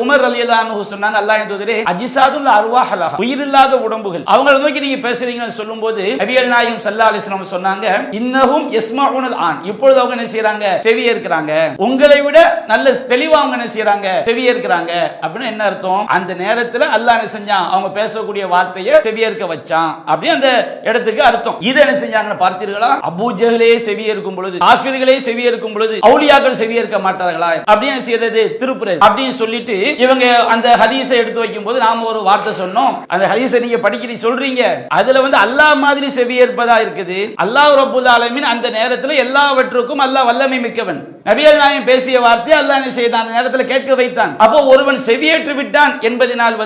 Umar ரலியல்லாஹு அன்ஹு சொன்னாங்க, அல்லாஹ்வின் தூதரே, அஜிசாதுல் அர்வாஹ், உயிரில்லாத உடம்புகள், அவங்களை நோக்கி நீங்க பேசுறீங்கன்னு சொல்லும்போது நபிகள் நாயகம் ஸல்லல்லாஹு அலைஹி வஸல்லம் சொன்னாங்க, இன்னஹும் யஸ்மஊனல் ஆன், இப்பொழுது அவங்க என்ன செய்றாங்க, செவியே இருக்கிறாங்க, உங்களை விட நல்ல தெளிவா அவங்க என்ன செய்றாங்க, செவியே இருக்கிறாங்க. அப்படின்னு என்ன அர்த்தம்? அந்த நேரத்தில் அல்லாஹ் என்ன செஞ்சான், அவங்க பேசக்கூடிய வார்த்தையை செவியேற்க வச்சான் அப்படி அந்த இடத்துக்கு அர்த்தம். இதை என்ன செஞ்சாங்கன்னு பார்த்தீர்களா? அபூ ஜஹலே செவியேற்கும் பொழுது, காஃபிர்களே செவியேற்கும் பொழுது அவுலியாக்கள் செவியேற்க மாட்டார்களா அப்படின்னு செய்யறது திருப்புறது அப்படின்னு சொல்லிட்டு இவங்க அந்த ஹதீஸை எடுத்து வைக்கும் போது நாம ஒரு வார்த்தை சொன்னோம். அந்த ஹதீஸை நீங்க படிக்கிறீங்க சொல்றீங்க, அதுல அல்லாஹ் மாதிரி செவியேற்பதா இருக்குது. அல்லாஹ் ரப்பல் ஆலமீன் அந்த நேரத்தில் எல்லாவற்றுக்கும் அல்லாஹ் வல்லமை மிக்கவன். நபிகள் நாயகம் பேசிய வார்த்தை அல்லாஹ் என்ன செய்தான், அந்த நேரத்தில் கேட்க வைத்தான். அப்போ ஒருவன் செவியேற்று விட்டான் என்பதனால்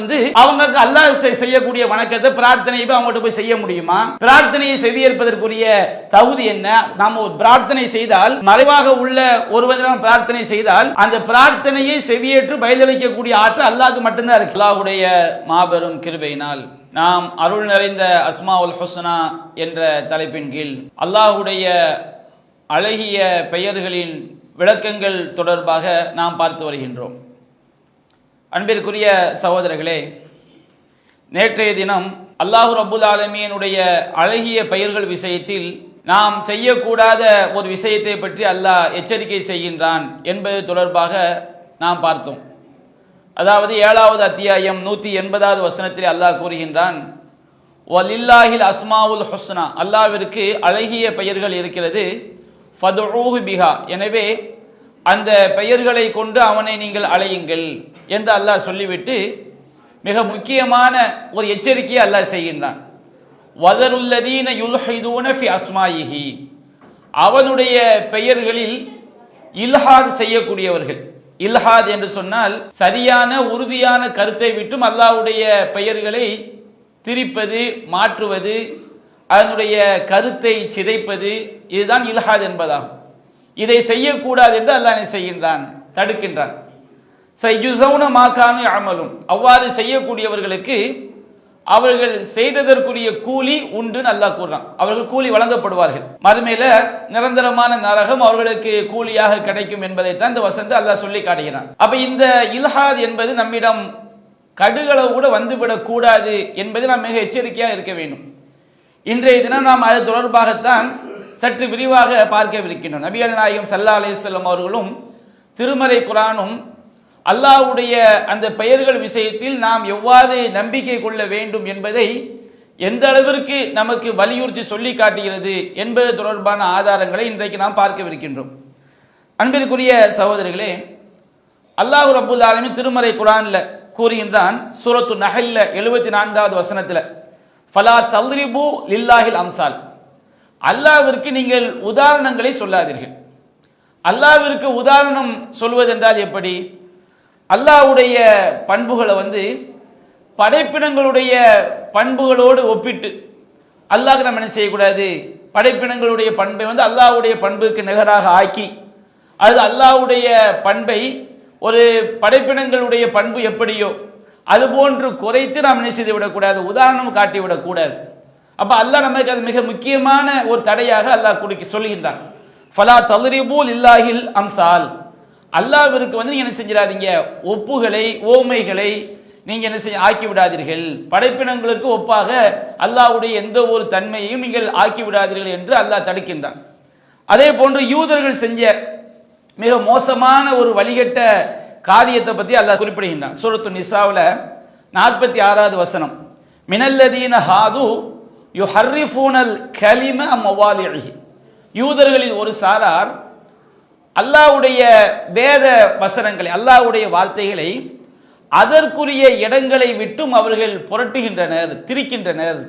அவங்களுக்கு அல்லாஹ் செய்யக்கூடிய வணக்கத்தை பிரார்த்தனை அவங்கள்ட்ட போய் செய்ய முடியுமா? பிரார்த்தனையை செவியேற்பதற்குரிய தகுதி என்ன? நாம் பிரார்த்தனை செய்தால், மறைவாக உள்ள ஒருவரிடம் பிரார்த்தனை செய்தால் அந்த பிரார்த்தனையை செவியேற்று பதிலளிக்கக்கூடிய ஆற்றல் அல்லாஹ்வுக்கு மட்டும்தான் இருக்கு. அல்லாஹ்வுடைய மாபெரும் கிருபையினால் நாம் அருள் நிறைந்த அஸ்மாவுல் ஹுஸ்னா என்ற தலைப்பின் கீழ் அல்லாஹ்வுடைய அழகிய பெயர்களின் விளக்கங்கள் தொடர்பாக நாம் பார்த்து வருகின்றோம். அன்பிற்குரிய சகோதரர்களே, நேற்றைய தினம் அல்லாஹ் ரப்புல் ஆலமீனுடைய அழகிய பெயர்கள் விஷயத்தில் நாம் செய்யக்கூடாத ஒரு விஷயத்தை பற்றி அல்லாஹ் எச்சரிக்கை செய்கின்றான் என்பது தொடர்பாக நாம் பார்த்தோம். அதாவது 7வது அத்தியாயம் 180வது வசனத்தில் அல்லாஹ் கூறுகின்றான், வலில்லாஹில் அஸ்மாவுல் ஹுஸ்னா, அல்லாஹ்விற்கு அழகிய பெயர்கள் இருக்கிறது, ஃபதுஊஹு பிஹா, எனவே அந்த பெயர்களை கொண்டு அவனை நீங்கள் அழையுங்கள் என்று அல்லாஹ் சொல்லிவிட்டு மிக முக்கியமான ஒரு எச்சரிக்கையை அல்லாஹ் செய்கின்றான். வதருல்லதீன யுல்ஹிதூன ஃபி அஸ்மாயிஹி, அவனுடைய பெயர்களில் இல்ஹாத் செய்யக்கூடியவர்கள். இல்ஹாத் என்று சொன்னால் சரியான உறுதியான கருத்தை விட்டும் அல்லாஹ்வுடைய பெயர்களை திரிப்பது, மாற்றுவது, அதனுடைய கருத்தை சிதைப்பது, இதுதான் இல்ஹாத் என்பதாகும். இதை செய்யக்கூடாது என்று அல்லாஹ் செய்கின்றான், தடுக்கின்றான். சையுஸௌன மா கானூ யஅமலூன், அவ்வாறு செய்யக்கூடியவர்களுக்கு அவர்கள் செய்ததற்குரிய கூலி உண்டு அல்லாஹ் கூறுறான். அவர்கள் கூலி வழங்கப்படுவார்கள். மறுமையில நிரந்தரமான நரகம் அவர்களுக்கு கூலியாக கிடைக்கும் என்பதைத்தான் இந்த வசனத்தை அல்லாஹ் சொல்லி காட்டுகிறான். அப்ப இந்த இல்ஹாத் என்பது நம்மிடம் கடுகளவு கூட வந்துவிடக் கூடாது என்பது நாம் மிக எச்சரிக்கையாக இருக்க வேண்டும். இன்றைய தினம் நாம் அது தொடர்பாகத்தான் சற்று விரிவாக பார்க்கவிருக்கின்றோம். நபிகள் நாயகம் ஸல்லல்லாஹு அலைஹி வஸல்லம் அவர்களும் திருமறை குர்ஆனும் அல்லாஹ்வுடைய அந்த பெயர்கள் விஷயத்தில் நாம் எவ்வாறு நம்பிக்கை கொள்ள வேண்டும் என்பதை எந்த அளவிற்கு நமக்கு வலியுறுத்தி சொல்லி காட்டுகிறது என்பது தொடர்பான ஆதாரங்களை இன்றைக்கு நாம் பார்க்கவிருக்கின்றோம். அன்பிற்குரிய சகோதரர்களே, அல்லாஹ் ரப்புல் ஆலமீன் திருமறை குர்ஆன்ல கூறுகின்றான், சூரத்து நஹல்ல 74வது வசனத்தில், ஃபலா தல்ரிபு லில்லாஹில் அம்சால், அல்லாஹ்விற்கு நீங்கள் உதாரணங்களை சொல்லாதீர்கள். அல்லாஹ்விற்கு உதாரணம் சொல்வதென்றால் எப்படி? அல்லாஹ்வுடைய பண்புகளை படைப்பினங்களுடைய பண்புகளோடு ஒப்பிட்டு அல்லாஹ்க்கு நம்ம என்ன செய்யக்கூடாது, படைப்பினங்களுடைய பண்பை அல்லாஹ்வுடைய பண்புக்கு நிகராக ஆக்கி, அது அல்லாஹ்வுடைய பண்பை ஒரு படைப்பினங்களுடைய பண்பு எப்படியோ அது போன்று குறைத்து நாம் என்ன செய்து விடக்கூடாது, உதாரணம் காட்டிவிடக்கூடாது. அப்ப அல்லாஹ் நமக்கு அது மிக முக்கியமான ஒரு தடையாக அல்லாஹ் சொல்லுகின்றான். ஃபலா தல்ரிபு லில்லாஹில் அம்சால், அல்லாஹ்விற்கு நீங்க என்ன செஞ்சிடாதீங்க, ஒப்புகளை ஓமைகளை நீங்க என்ன செய்ய ஆக்கி விடாதீர்கள். படைப்பினங்களுக்கு ஒப்பாக அல்லாஹ்வுடைய எந்த ஒரு தன்மையையும் நீங்கள் ஆக்கி விடாதீர்கள் என்று அல்லாஹ் தடுக்கின்றான். அதே போன்று யூதர்கள் செஞ்ச மிக மோசமான ஒரு வழிகட்ட காரியத்தை பற்றி அல்லாஹ் குறிப்பிடுகின்றான். சூரத்து நிசாவுல 46வது வசனம், மினல்லதீன ஹாது யுஹர்ரிஃபூனல் கலிம மவாலிஹி, யூதர்களில் ஒரு சாரார் அல்லாஹ்வுடைய வேத வசனங்களை, அல்லாஹ்வுடைய வார்த்தைகளை அதற்குரிய இடங்களை விட்டும் அவர்கள் புரட்டுகின்றனர், திரிக்கின்றனர்.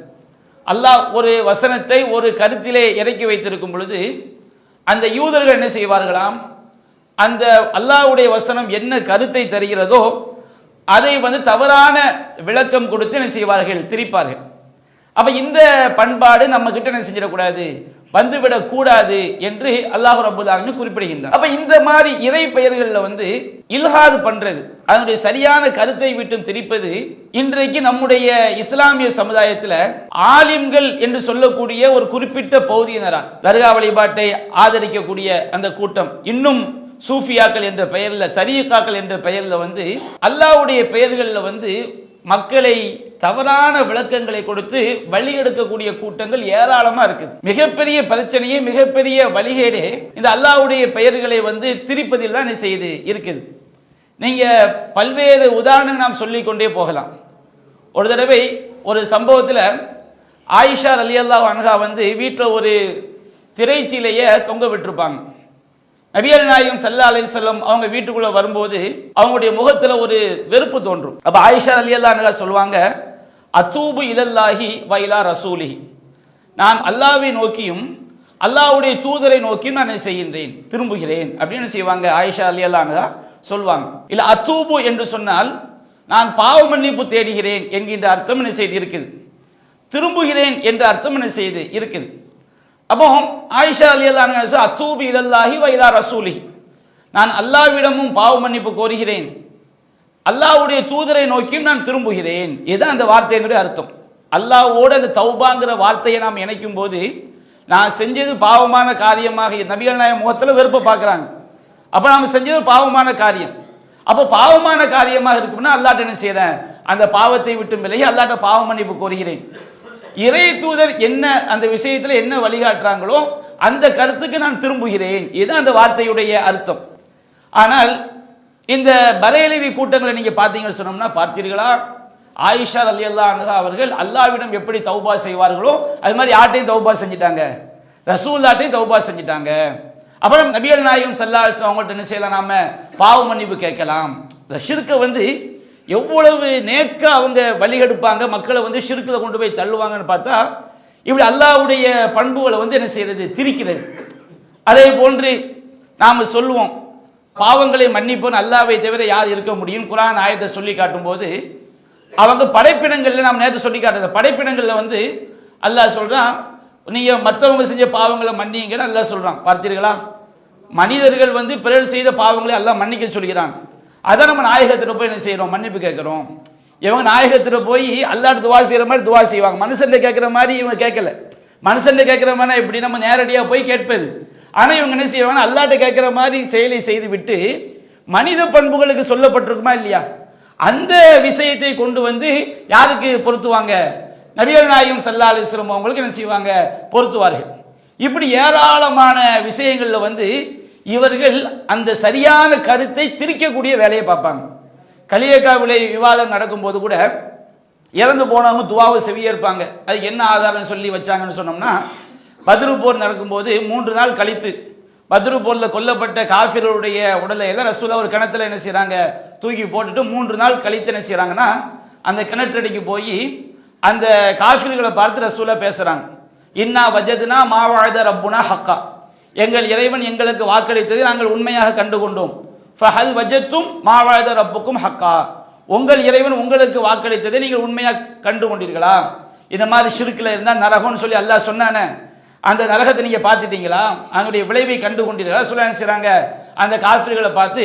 அல்லாஹ் ஒரு வசனத்தை ஒரு கருத்திலே இறக்கி வைத்திருக்கும் பொழுது அந்த யூதர்கள் என்ன செய்வார்களாம், அந்த அல்லாஹ்வுடைய வசனம் என்ன கருத்தை தருகிறதோ அதை தவறான விளக்கம் கொடுத்து என்ன செய்வார்கள், திரிப்பார்கள். அப்ப இந்த பண்பாடு நம்ம கிட்ட என்ன செஞ்சிடக்கூடாது, வந்துவிடக் கூடாது என்று அல்லாஹ் ரப்பல் ஆலமீன் குறிப்பிடுகின்றார். அப்ப இந்த மாதிரி இறை பெயர்கள்ல இல்ஹாத் பண்றது, அதனுடைய சரியான கருத்தை விட்டும் திரிப்பது இன்றைக்கு நம்முடைய இஸ்லாமிய சமுதாயத்தில் ஆலிம்கள் என்று சொல்லக்கூடிய ஒரு குறிப்பிட்ட பகுதியினரால் தர்கா வழிபாட்டை ஆதரிக்கக்கூடிய அந்த கூட்டம், இன்னும் சூஃபியாக்கள் என்ற பெயரில், தரீகாக்கள் என்ற பெயரில் வந்து அல்லாஹ்வுடைய பெயர்களில் வந்து மக்களை தவறான விளக்கங்களை கொடுத்து வழி எடுக்கக்கூடிய கூட்டங்கள் ஏராளமா இருக்குது. மிகப்பெரிய பிரச்சனையே, மிகப்பெரிய வழிகேடே இந்த அல்லாஹ்வுடைய பெயர்களை வந்து திரிப்பதில் தான் செய்து இருக்குது. நீங்க பல்வேறு உதாரணங்கள் நாம் சொல்லிக் கொண்டே போகலாம். ஒரு தடவை ஒரு சம்பவத்தில் ஆயிஷா ரலியல்லாஹு அன்ஹா வந்து வீட்டில் ஒரு திரைச்சீலையை தொங்க விட்டுருப்பாங்க. நபிகள் நாயகம் ஸல்லல்லாஹு அலைஹி வஸல்லம் அவங்க வீட்டுக்குள்ள வரும்போது அவங்களுடைய முகத்துல ஒரு வெறுப்பு தோன்றும். அப்ப ஆயிஷா ரலியல்லாஹு அன்ஹா சொல்வாங்க, அத்தூபு இலல்லாஹி வ இலா ரசூலிஹி, நான் அல்லாஹ்வை நோக்கியும் அல்லாஹ்வுடைய தூதரை நோக்கியும் நான் செய்கின்றேன், திரும்புகிறேன் அப்படின்னு செய்வாங்க. ஆயிஷா ரலியல்லாஹு அன்ஹா சொல்வாங்க. இல்ல அத்தூபு என்று சொன்னால் நான் பாவ மன்னிப்பு தேடுகிறேன் என்கின்ற அர்த்தம் என்ன செய்து இருக்குது, திரும்புகிறேன் என்ற அர்த்தம் என்ன செய்து இருக்குது. அப்போ ஆயிஷா ரலியல்லாஹு அன்ஹா அத்தூபு இலல்லாஹி வ இலா ரசூலிஹி, நான் அல்லாஹ்விடமும் பாவ மன்னிப்பு கோருகிறேன், அல்லாஹ்வுடைய தூதரை நோக்கியும் நான் திரும்புகிறேன். இதுதான் அந்த வார்த்தையினுடைய அர்த்தம். அல்லாஹ்வோடு அந்த தௌபாங்கிற வார்த்தையை நாம் இணைக்கும் போது நான் செஞ்சது பாவமான காரியமாக நபிகள் நாயகம் முகத்தில் வெறுப்பை பார்க்குறாங்க. அப்போ நாம் செஞ்சது பாவமான காரியம். அப்போ பாவமான காரியமாக இருக்கும்னா அல்லாஹ்ட்ட என்ன செய்கிறேன், அந்த பாவத்தை விட்டு விலகி அல்லாஹ்ட்ட பாவ மன்னிப்பு கோருகிறேன். இறை தூதர் என்ன அந்த விஷயத்தில் என்ன வழிகாட்டுறாங்களோ அந்த கருத்துக்கு நான் திரும்புகிறேன். இதுதான் அந்த வார்த்தையுடைய அர்த்தம். ஆனால் இந்த பரேலவி கூட்டங்களை நீங்க பார்த்தீங்கன்னு சொன்னோம்னா, பார்த்தீர்களா, ஆயிஷா ரலியல்லாஹு அன்ஹா அவர்கள் அல்லாஹ்விடம் எப்படி தௌபா செய்வார்களோ அது மாதிரி யார்ட்டையும் தௌபா செஞ்சிட்டாங்க, ரசூலுல்லாஹ்ட்டையும் தௌபா செஞ்சிட்டாங்க. அப்புறம் நபிகள் நாயகம் ஸல்லல்லாஹு அலைஹி வஸல்லம் அவங்கள்ட்ட என்ன செய்யலாம், நாம பாவ மன்னிப்பு கேட்கலாம். இந்த ஷிர்க்கை வந்து எவ்வளவு நேக்க அவங்க வழிகெடுப்பாங்க, மக்களை வந்து ஷிர்க்கில் கொண்டு போய் தள்ளுவாங்கன்னு பார்த்தா இப்படி அல்லாஹ்வுடைய பண்புகளை வந்து என்ன செய்யறது, திரிக்கிறது. அதே போன்று நாம் சொல்லுவோம், பாவங்களை மன்னிப்போன்னு அல்லாஹ்வை தவிர யார் இருக்க முடியும். குர்ஆன் ஆயத்தை சொல்லி காட்டும் போது அவங்க படைப்பினங்கள்ல நாம் நேரத்தை சொல்லி காட்டுறது, படைப்பினங்கள்ல வந்து அல்லாஹ் சொல்றான், நீங்க மற்றவங்க செஞ்ச பாவங்களை மன்னிங்கன்னு அல்லாஹ் சொல்றான். பார்த்தீர்களா, மனிதர்கள் வந்து பிறர் செய்த பாவங்களை அல்லாஹ் மன்னிக்க சொல்கிறான். அதான் நம்ம நாயகத்திட்ட போய் என்ன செய்யறோம், மன்னிப்பு கேட்கிறோம். இவங்க நாயகத்திட்ட போய் அல்லாஹ்ட்ட துவா செய்யற மாதிரி துவா செய்வாங்க. மனுஷன் கேட்கிற மாதிரி இவங்க கேட்கல. மனுஷன் கேட்கிற மாதிரி எப்படி நம்ம நேரடியாக போய் கேட்பது. ஆனா இவங்க என்ன செய்வாங்க, அல்லாஹ்ட்ட கேட்கிற மாதிரி செயலை செய்து விட்டு மனித பண்புகளுக்கு சொல்லப்பட்டிருக்குமா இல்லையா, அந்த விஷயத்தை கொண்டு வந்து யாருக்கு பொருத்துவாங்க, நபிகள் நாயகம் ஸல்லல்லாஹு அலைஹி வஸல்லம் அவங்களுக்கு என்ன செய்வாங்க, பொருத்துவார்கள். இப்படி ஏராளமான விஷயங்கள்ல வந்து இவர்கள் அந்த சரியான கருத்தை திரிக்கக்கூடிய வேலையை பார்ப்பாங்க. கலியக்கா விலை விவாதம் நடக்கும்போது கூட இறந்து போனவங்க துவாவை செவியேற்பாங்க. அது என்ன ஆதாரம் சொல்லி வச்சாங்கன்னு சொன்னோம்னா, பத்ரு போர் நடக்கும்போது 3 நாள் கழித்து பத்ரு போர்ல கொல்லப்பட்ட காஃபிர்களுடைய உடலை எல்லாம் ரசூலா ஒரு கிணத்துல என்ன செய்யறாங்க, தூக்கி போட்டுட்டு 3 நாள் கழித்து என்ன செய்யறாங்கன்னா அந்த கிணற்றடிக்கு போய் அந்த காஃபிர்களை பார்த்து ரசூலா பேசுறாங்க, இன்னா வஜதுனா மா வஅத ரப்புனா ஹக்கா, எங்கள் இறைவன் எங்களுக்கு வாக்களித்ததை நாங்கள் உண்மையாக கண்டுகொண்டோம். ஃபஹல் வஜத்தும் மா வஅத ரப்புக்கும் ஹக்கா, உங்கள் இறைவன் உங்களுக்கு வாக்களித்ததை நீங்கள் உண்மையாக கண்டு கொண்டீர்களா. இந்த மாதிரி ஷிர்க்ல இருந்தா நரகம்னு சொல்லி அல்லாஹ் சொன்னானே, அந்த நரகத்தை நீங்க பார்த்துட்டீங்களா, அதனுடைய விளைவை கண்டு கொண்டீர்களா. சொல்ல என்ன செய்றாங்க, அந்த காஃபிர்களை பார்த்து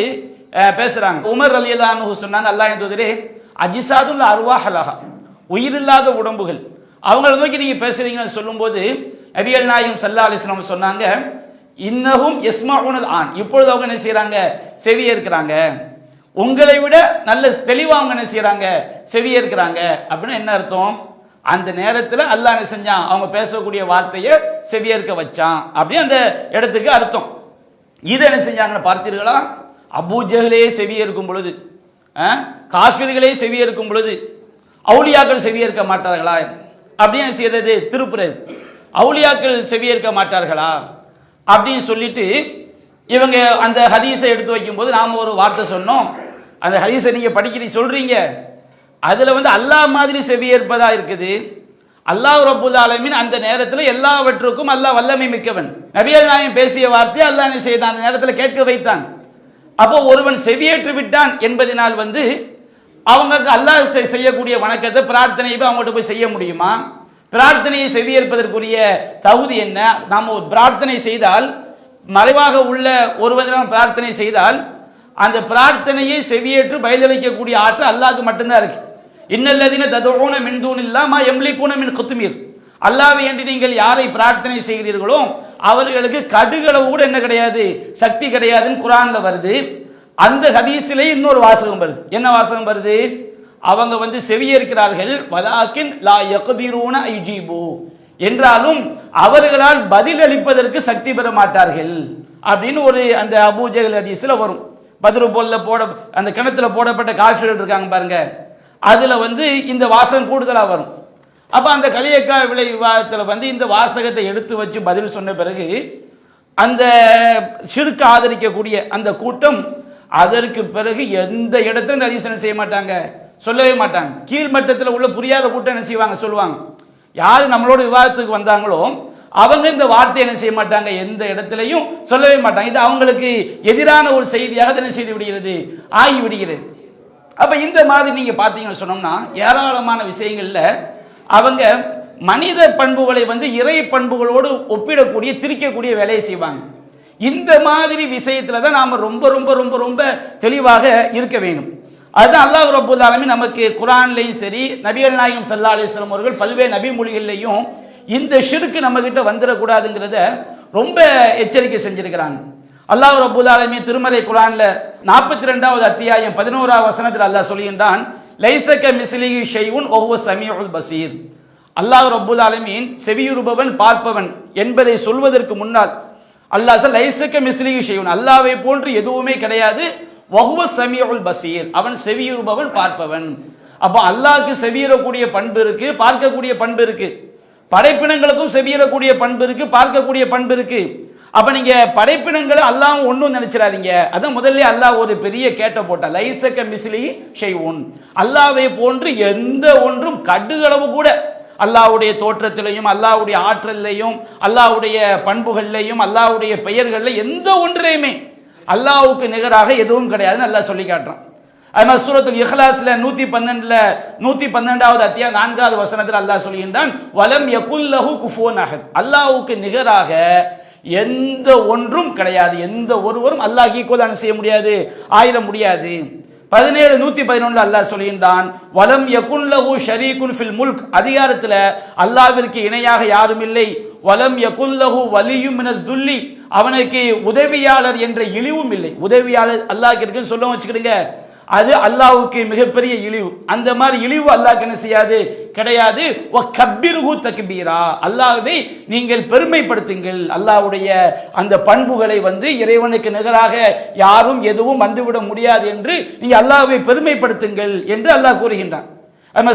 பேசுறாங்க. உமர் ரலியல்லாஹு அன்ஹு சொன்னாங்க, அல்லாஹ்வின் தூதரே, அஜிசாதுல் அர்வாஹ் லஹா, உயிரில்லாத உடம்புகள், அவங்களை நோக்கி நீங்க பேசுறீங்கன்னு சொல்லும்போது நபிகள் நாயகம் ஸல்லல்லாஹு அலைஹி வஸல்லம் சொன்னாங்க, இன்னஹும் யஸ்மஊனல் ஆன், இப்பொழுது அவங்க என்ன செய்றாங்க, செவியேற்கிறாங்க. உங்களை விட நல்ல தெளிவா அவங்க என்ன செய்றாங்க, செவியேற்கிறாங்க. அப்படின்னா என்ன அர்த்தம், அந்த நேரத்தில் அல்லாஹ் என்ன செஞ்சான், அவங்க பேசக்கூடிய வார்த்தையை செவியேற்க வச்சான் அப்படி அந்த இடத்துக்கு அர்த்தம். இதை என்ன செஞ்சாங்கன்னு பார்த்தீர்களா, அபூ ஜஹலே செவியேற்கும் பொழுது, காஃபிர்களே செவியேற்கும் பொழுது அவுலியாக்கள் செவியேற்க மாட்டார்களா அப்படின்னு செய்யறது, திருப்புறது, அவுலியாக்கள் செவியேற்க மாட்டார்களா அப்படின்னு சொல்லிட்டு இவங்க அந்த ஹதீஸை எடுத்து வைக்கும் போது நாம ஒரு வார்த்தை சொன்னோம், அந்த ஹதீஸை நீங்க படிக்கிறீங்க சொல்றீங்க, அதுல வந்து அல்லாஹ் மாதிரி செவியேற்பதா இருக்குது. அல்லாஹ் ரப்புல் ஆலமீன் அந்த நேரத்தில் எல்லாவற்றுக்கும் அல்லாஹ் வல்லமை மிக்கவன். நபிகள் நாயகம் பேசிய வார்த்தையை அல்லாஹ் என்ன செய்தான், அந்த நேரத்தில் கேட்க வைத்தான். அப்போ ஒருவன் செவியேற்று விட்டான் என்பதனால் வந்து அவங்களுக்கு அல்லாஹ் செய்யக்கூடிய வணக்கத்தை பிரார்த்தனையை அவங்கள்ட்ட போய் செய்ய முடியுமா, பிரார்த்தனையை செவியேற்பதற்குரிய தகுதி என்ன, நாம் ஒரு பிரார்த்தனை செய்தால் மறைவாக உள்ள ஒருவரிடம் பிரார்த்தனை செய்தால் அந்த பிரார்த்தனையை செவியேற்று பதிலளிக்கக்கூடிய ஆற்றல் அல்லாஹ்க்கு மட்டும்தான் இருக்கு. இன்னல்லதீன ததுஊன மின் தூனில்லாஹ் மா யம்லிகூன மின் குத்மீர், அல்லாஹ்வை என்று நீங்கள் யாரை பிரார்த்தனை செய்கிறீர்களோ அவர்களுக்கு கடுகளவு கூட என்ன கிடையாது, சக்தி கிடையாதுன்னு குர்ஆன்ல வருது. அந்த ஹதீஸிலே இன்னொரு வாசகம் வருது. என்ன வாசகம் வருது? அவங்க செவியேற்கிறார்கள், வலாக்கின் லா யக்திரூன ஐஜீபு, என்றாலும் அவர்களால் பதில் அளிப்பதற்கு சக்தி பெற மாட்டார்கள் அப்படின்னு ஒரு அந்த அபூ ஜஹல் ஹதீஸ்ல வரும். பத்ரு போல்ல அந்த கிணத்துல போடப்பட்ட காஃபிர்கள் இருக்காங்க பாருங்க, அதுல இந்த வாசகம் கூடுதலா வரும். அப்ப அந்த கலியக்கா விலை விவாதத்தில் இந்த வாசகத்தை எடுத்து வச்சு பதில் சொன்ன பிறகு அந்த ஷிர்க் ஆதரிக்கக்கூடிய அந்த கூட்டம் அதற்கு பிறகு எந்த இடத்துல இந்த ஹதீஸ் செய்ய மாட்டாங்க, சொல்லவே மாட்டாங்க. கீழ்மட்டத்தில் உள்ள புரியாத கூட்டம் என்ன செய்வாங்க, சொல்லுவாங்க. யாரு நம்மளோட விவாதத்துக்கு வந்தாங்களோ அவங்க இந்த வார்த்தை என்ன செய்ய மாட்டாங்க, எந்த இடத்திலையும் சொல்லவே மாட்டாங்க. இது அவங்களுக்கு எதிரான ஒரு செய்தியாக என்ன செய்து விடுகிறது, ஆகிவிடுகிறது. அப்ப இந்த மாதிரி நீங்க பாத்தீங்கன்னு சொன்னோம்னா ஏராளமான விஷயங்கள்ல அவங்க மனித பண்புகளை இறை பண்புகளோடு ஒப்பிடக்கூடிய திரிக்கக்கூடிய வேலையை செய்வாங்க. இந்த மாதிரி விஷயத்துல தான் நாம ரொம்ப ரொம்ப ரொம்ப ரொம்ப தெளிவாக இருக்க வேண்டும். அதுதான் அல்லாஹ் ரப்பல் ஆலமீன் நமக்கு குர்ஆன்லயும் சரி, நபிகள் நாயகம் ஸல்லல்லாஹு அலைஹி வஸல்லம் அவர்கள் பல்வேறு நபி மொழிகள்லையும் இந்த ஷிர்க் நம்ம கிட்ட வந்துடக்கூடாதுங்கிறத ரொம்ப எச்சரிக்கை செஞ்சிருக்கிறாங்க. அல்லாஹ் ரப்பல் ஆலமீன் திருமறை குர்ஆன்ல 42வது அத்தியாயம் 11வது வசனத்தில் அல்லாஹ் சொல்கின்றான், லைஸக மிஸ்லிஹி ஷைஉன் வஹுவ ஸமீஉல் பஸீர். அல்லாஹ் ரப்பல் ஆலமீன் செவியுறுபவன் பார்ப்பவன் என்பதை சொல்வதற்கு முன்னால் அல்லாஹ் லைஸக மிஸ்லிஹி ஷைஉன், அல்லாஹ்வை போன்று எதுவுமே கிடையாது, வஹுவ ஸமீஉல் பஸீர், அவன் செவியுறுபவன் பார்ப்பவன். அப்ப அல்லாஹ்க்கு செவியுறக்கூடிய பண்பு இருக்கு, பார்க்கக்கூடிய பண்பு இருக்கு. படைப்பினங்களுக்கும் செவியுறக்கூடிய பண்பு இருக்கு, பார்க்கக்கூடிய பண்பு இருக்கு. அப்ப நீங்க படைப்பினங்களை அல்லாஹ் ஒன்றும் நினைச்சிடாதீங்க. அதான் முதல்ல அல்லாஹ் ஒரு பெரிய கேட்ட போட்டா, லைஸக மிஸ்லிஹி ஷைஉன், அல்லாஹ்வை போன்று எந்த ஒன்றும் கடுகளவு கூட அல்லாஹ்வுடைய தோற்றத்திலையும் அல்லாஹ்வுடைய ஆற்றலையும் அல்லாஹ்வுடைய பண்புகள்லையும் அல்லாஹ்வுடைய பெயர்கள்ல எந்த ஒன்றையுமே அல்லாஹ்வுக்கு நிகராக எதுவும் கிடையாதுன்னு அல்லாஹ் சொல்லி காட்டுறான். அது மாதிரி சூரத்துல் இஹ்லாஸ்ல 112வது அத்தியாயம் 4வது வசனத்தில் அல்லாஹ் சொல்கின்றான், வலம் யகுல் லஹு குஃபுவன் அஹத், அல்லாஹ்வுக்கு நிகராக எந்த ஒன்றும் கிடையாது, எந்த ஒருவரும் அல்லாஹ்க்கு ஈக்குவலான செய்ய முடியாது, ஆயிர முடியாது. 111 அல்லாஹ் சொல்கின்றான், வலம் யகுல் லஹு ஷரீகுன் ஃபில் முல்க், அதிகாரத்தில் அல்லாஹ்விற்கு இணையாக யாரும் இல்லை. வலம் யகுல் லஹு வலியும் மினல் துல்லி, அவனுக்கு உதவியாளர் என்ற இழிவும் இல்லை. உதவியாளர் அல்லாஹ்க்கு இருக்குன்னு சொல்ல வச்சுக்கிடுங்க, அது அல்லாஹ்வுக்கு மிகப்பெரிய இழிவு. அந்த மாதிரி இழிவு அல்லாஹ்க்கு என்ன செய்யாது, கிடையாது. வ கப்பிருஹு தக்பீரா, அல்லாஹ்வை நீங்கள் பெருமைப்படுத்துங்கள். அல்லாஹ்வுடைய அந்த பண்புகளை இறைவனுக்கு நிகராக யாரும் எதுவும் வந்துவிட முடியாது என்று நீங்க அல்லாஹ்வை பெருமைப்படுத்துங்கள் என்று அல்லாஹ் கூறுகின்றான்.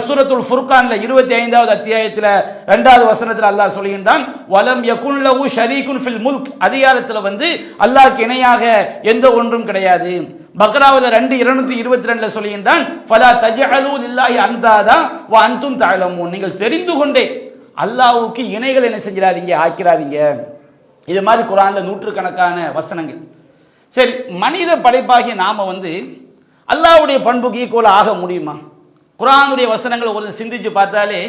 சூரத்துல் ஃபுர்கான்ல 25வது அத்தியாயத்தில் 2வது வசனத்தில் அல்லாஹ் சொல்கின்றான், வலம் யகுன் லஹு ஷரீகுன் ஃபில் முல்க், அதிகாரத்தில் அல்லாஹ்க்கு இணையாக எந்த ஒன்றும் கிடையாது. பக்ராவில் 2:222 சொல்கின்றான், ஃபலா தஜஅலு லில்லாஹி அன்தாதா வ அன்தும் தஅலமூன், நீங்கள் தெரிந்து கொண்டே அல்லாஹ்வுக்கு இணைகள் என்ன செஞ்சிடாதீங்க, ஆக்கிறாதீங்க. இது மாதிரி குர்ஆன்ல நூற்றுக்கணக்கான வசனங்கள். சரி, மனித படைப்பாகிய நாம அல்லாஹ்வுடைய பண்புக்கு ஈக்குவல் ஆக முடியுமா? குர்ஆனுடைய வசனங்களை ஒரு சிந்திச்சு பார்த்தாலே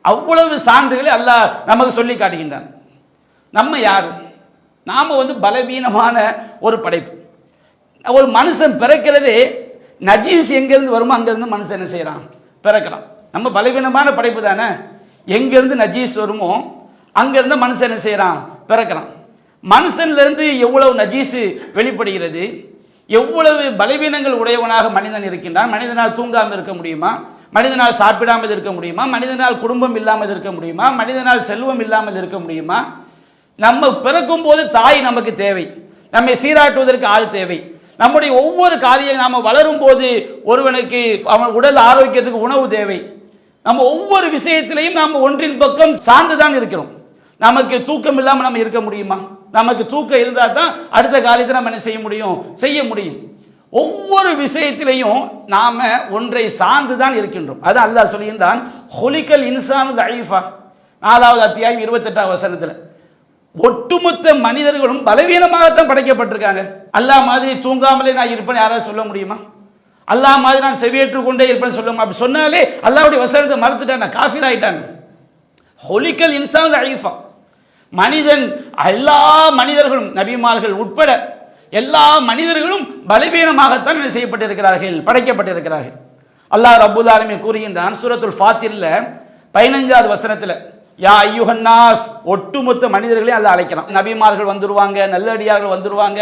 அவ்வளவு சான்றுகளை அல்லாஹ் நமக்கு சொல்லி காட்டுகின்றான். நம்ம யாரு? நாம பலவீனமான ஒரு படைப்பு. ஒரு மனுஷன் பிறக்கிறதே நஜீஸ் எங்கிருந்து வருமோ அங்கிருந்து மனுஷன் என்ன செய்யறான், பிறக்கிறான். நம்ம பலவீனமான படைப்பு தானே, எங்கிருந்து நஜீஸ் வருமோ அங்கிருந்து மனுஷன் என்ன செய்யறான், பிறக்கிறான். மனுஷன்ல இருந்து எவ்வளவு நஜீஸ் வெளிப்படுகிறது, எவ்வளவு பலவீனங்கள் உடையவனாக மனிதன் இருக்கின்றான். மனிதனால் தூங்காமல் இருக்க முடியுமா? மனிதனால் சாப்பிடாமல் இருக்க முடியுமா? மனிதனால் குடும்பம் இல்லாமல் இருக்க முடியுமா? மனிதனால் செல்வம் இல்லாமல் இருக்க முடியுமா? நம்ம பிறக்கும் போது தாய் நமக்கு தேவை, நம்மை சீராட்டுவதற்கு ஆள் தேவை. நம்முடைய ஒவ்வொரு காரியம் நாம வளரும் போது ஒருவனுக்கு அவன் உடல் ஆரோக்கியத்துக்கு உணவு தேவை. நம்ம ஒவ்வொரு விஷயத்திலையும் நாம் ஒன்றின் பக்கம் சார்ந்துதான் இருக்கிறோம். நமக்கு தூக்கம் இல்லாம நம்ம இருக்க முடியுமா? நமக்கு தூக்கம் இருந்தா தான் அடுத்த காரியத்தை நம்ம என்ன செய்ய முடியும், செய்ய முடியும். ஒவ்வொரு விஷயத்திலையும் நாம ஒன்றை சார்ந்து தான் இருக்கின்றோம். அது அல்லாஹ் சொல்கின்றான், ஹுலிகல் இன்சானு தஈஃபா, 4வது அத்தியாயம் 28வது வசனத்தில் ஒட்டுமொத்த மனிதர்களும் பலவீனமாகத்தான் படைக்கப்பட்டிருக்காங்க. அல்லாஹ் மாதிரி தூங்காமலே நான் இருப்பேன் யாராவது சொல்ல முடியுமா? அல்லாஹ் மாதிரி நான் செவியேற்று கொண்டே இருப்பேன்னு சொல்ல, அப்படி சொன்னாலே அல்லாஹ்வுடைய வசனத்தை மறுத்துட்டாங்க, காஃபிர் ஆயிட்டாங்க. ஹுலிகல் இன்சானு தஈஃபா, மனிதன், எல்லா மனிதர்களும் நபிமார்கள் உட்பட எல்லா மனிதர்களும் பலவீனமாகத்தான் என்ன செய்யப்பட்டிருக்கிறார்கள், படைக்கப்பட்டிருக்கிறார்கள். அல்லாஹ் ரப்புல் ஆலமீன் கூறுகின்றான் சூரத்துல் ஃபாத்திர்ல 15வது வசனத்தில், யா ஐயுஹன்னாஸ், ஒட்டுமொத்த மனிதர்களையும் அல்லாஹ் அழைக்கிறான். நபிமார்கள் வந்துருவாங்க, நல்லடியார்கள் வந்துருவாங்க,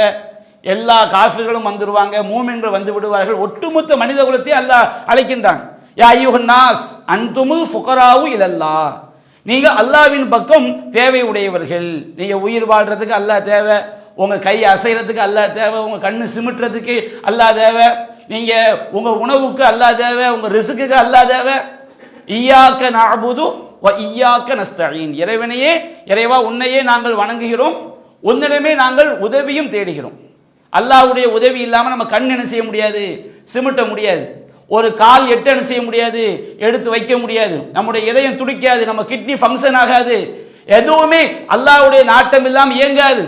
எல்லா காஃபிர்களும் வந்துருவாங்க, மூமின்கள் வந்து விடுவார்கள், ஒட்டுமொத்த மனித குலத்தை அல்லாஹ் அழைக்கின்றான். யா ஐயுஹன்னாஸ் அன்துமுல் ஃபுகராவு இலல்லாஹ், நீங்க அல்லாஹ்வின் பக்கம் தேவை உடையவர்கள். நீங்க உயிர் வாழ்றதுக்கு அல்லாஹ் தேவை, உங்க கை அசைறதுக்கு அல்லாஹ் தேவை, உங்க கண்ணு சிமிட்டுறதுக்கு அல்லாஹ் தேவை, நீங்க உங்க உணவுக்கு அல்லாஹ் தேவை, உங்க ரிஸ்க்குக்கு அல்லாஹ் தேவை. இய்யாக நஅபுது வ இய்யாக நஸ்தஈன், இறைவனையே, இறைவா உன்னையே நாங்கள் வணங்குகிறோம், உன்னிடமே நாங்கள் உதவியும் தேடுகிறோம். அல்லாஹ்வுடைய உதவி இல்லாம நம்ம கண் என்ன செய்ய முடியாது, சிமிட்ட முடியாது. ஒரு கால் எட்டு என்ன செய்ய முடியாது, எடுத்து வைக்க முடியாது. நம்முடைய இதயம் துடிக்காது, நம்ம கிட்னி ஃபங்க்ஷன் ஆகாது, எதுவுமே அல்லாஹ்வுடைய நாட்டம் இல்லாம இயங்காது.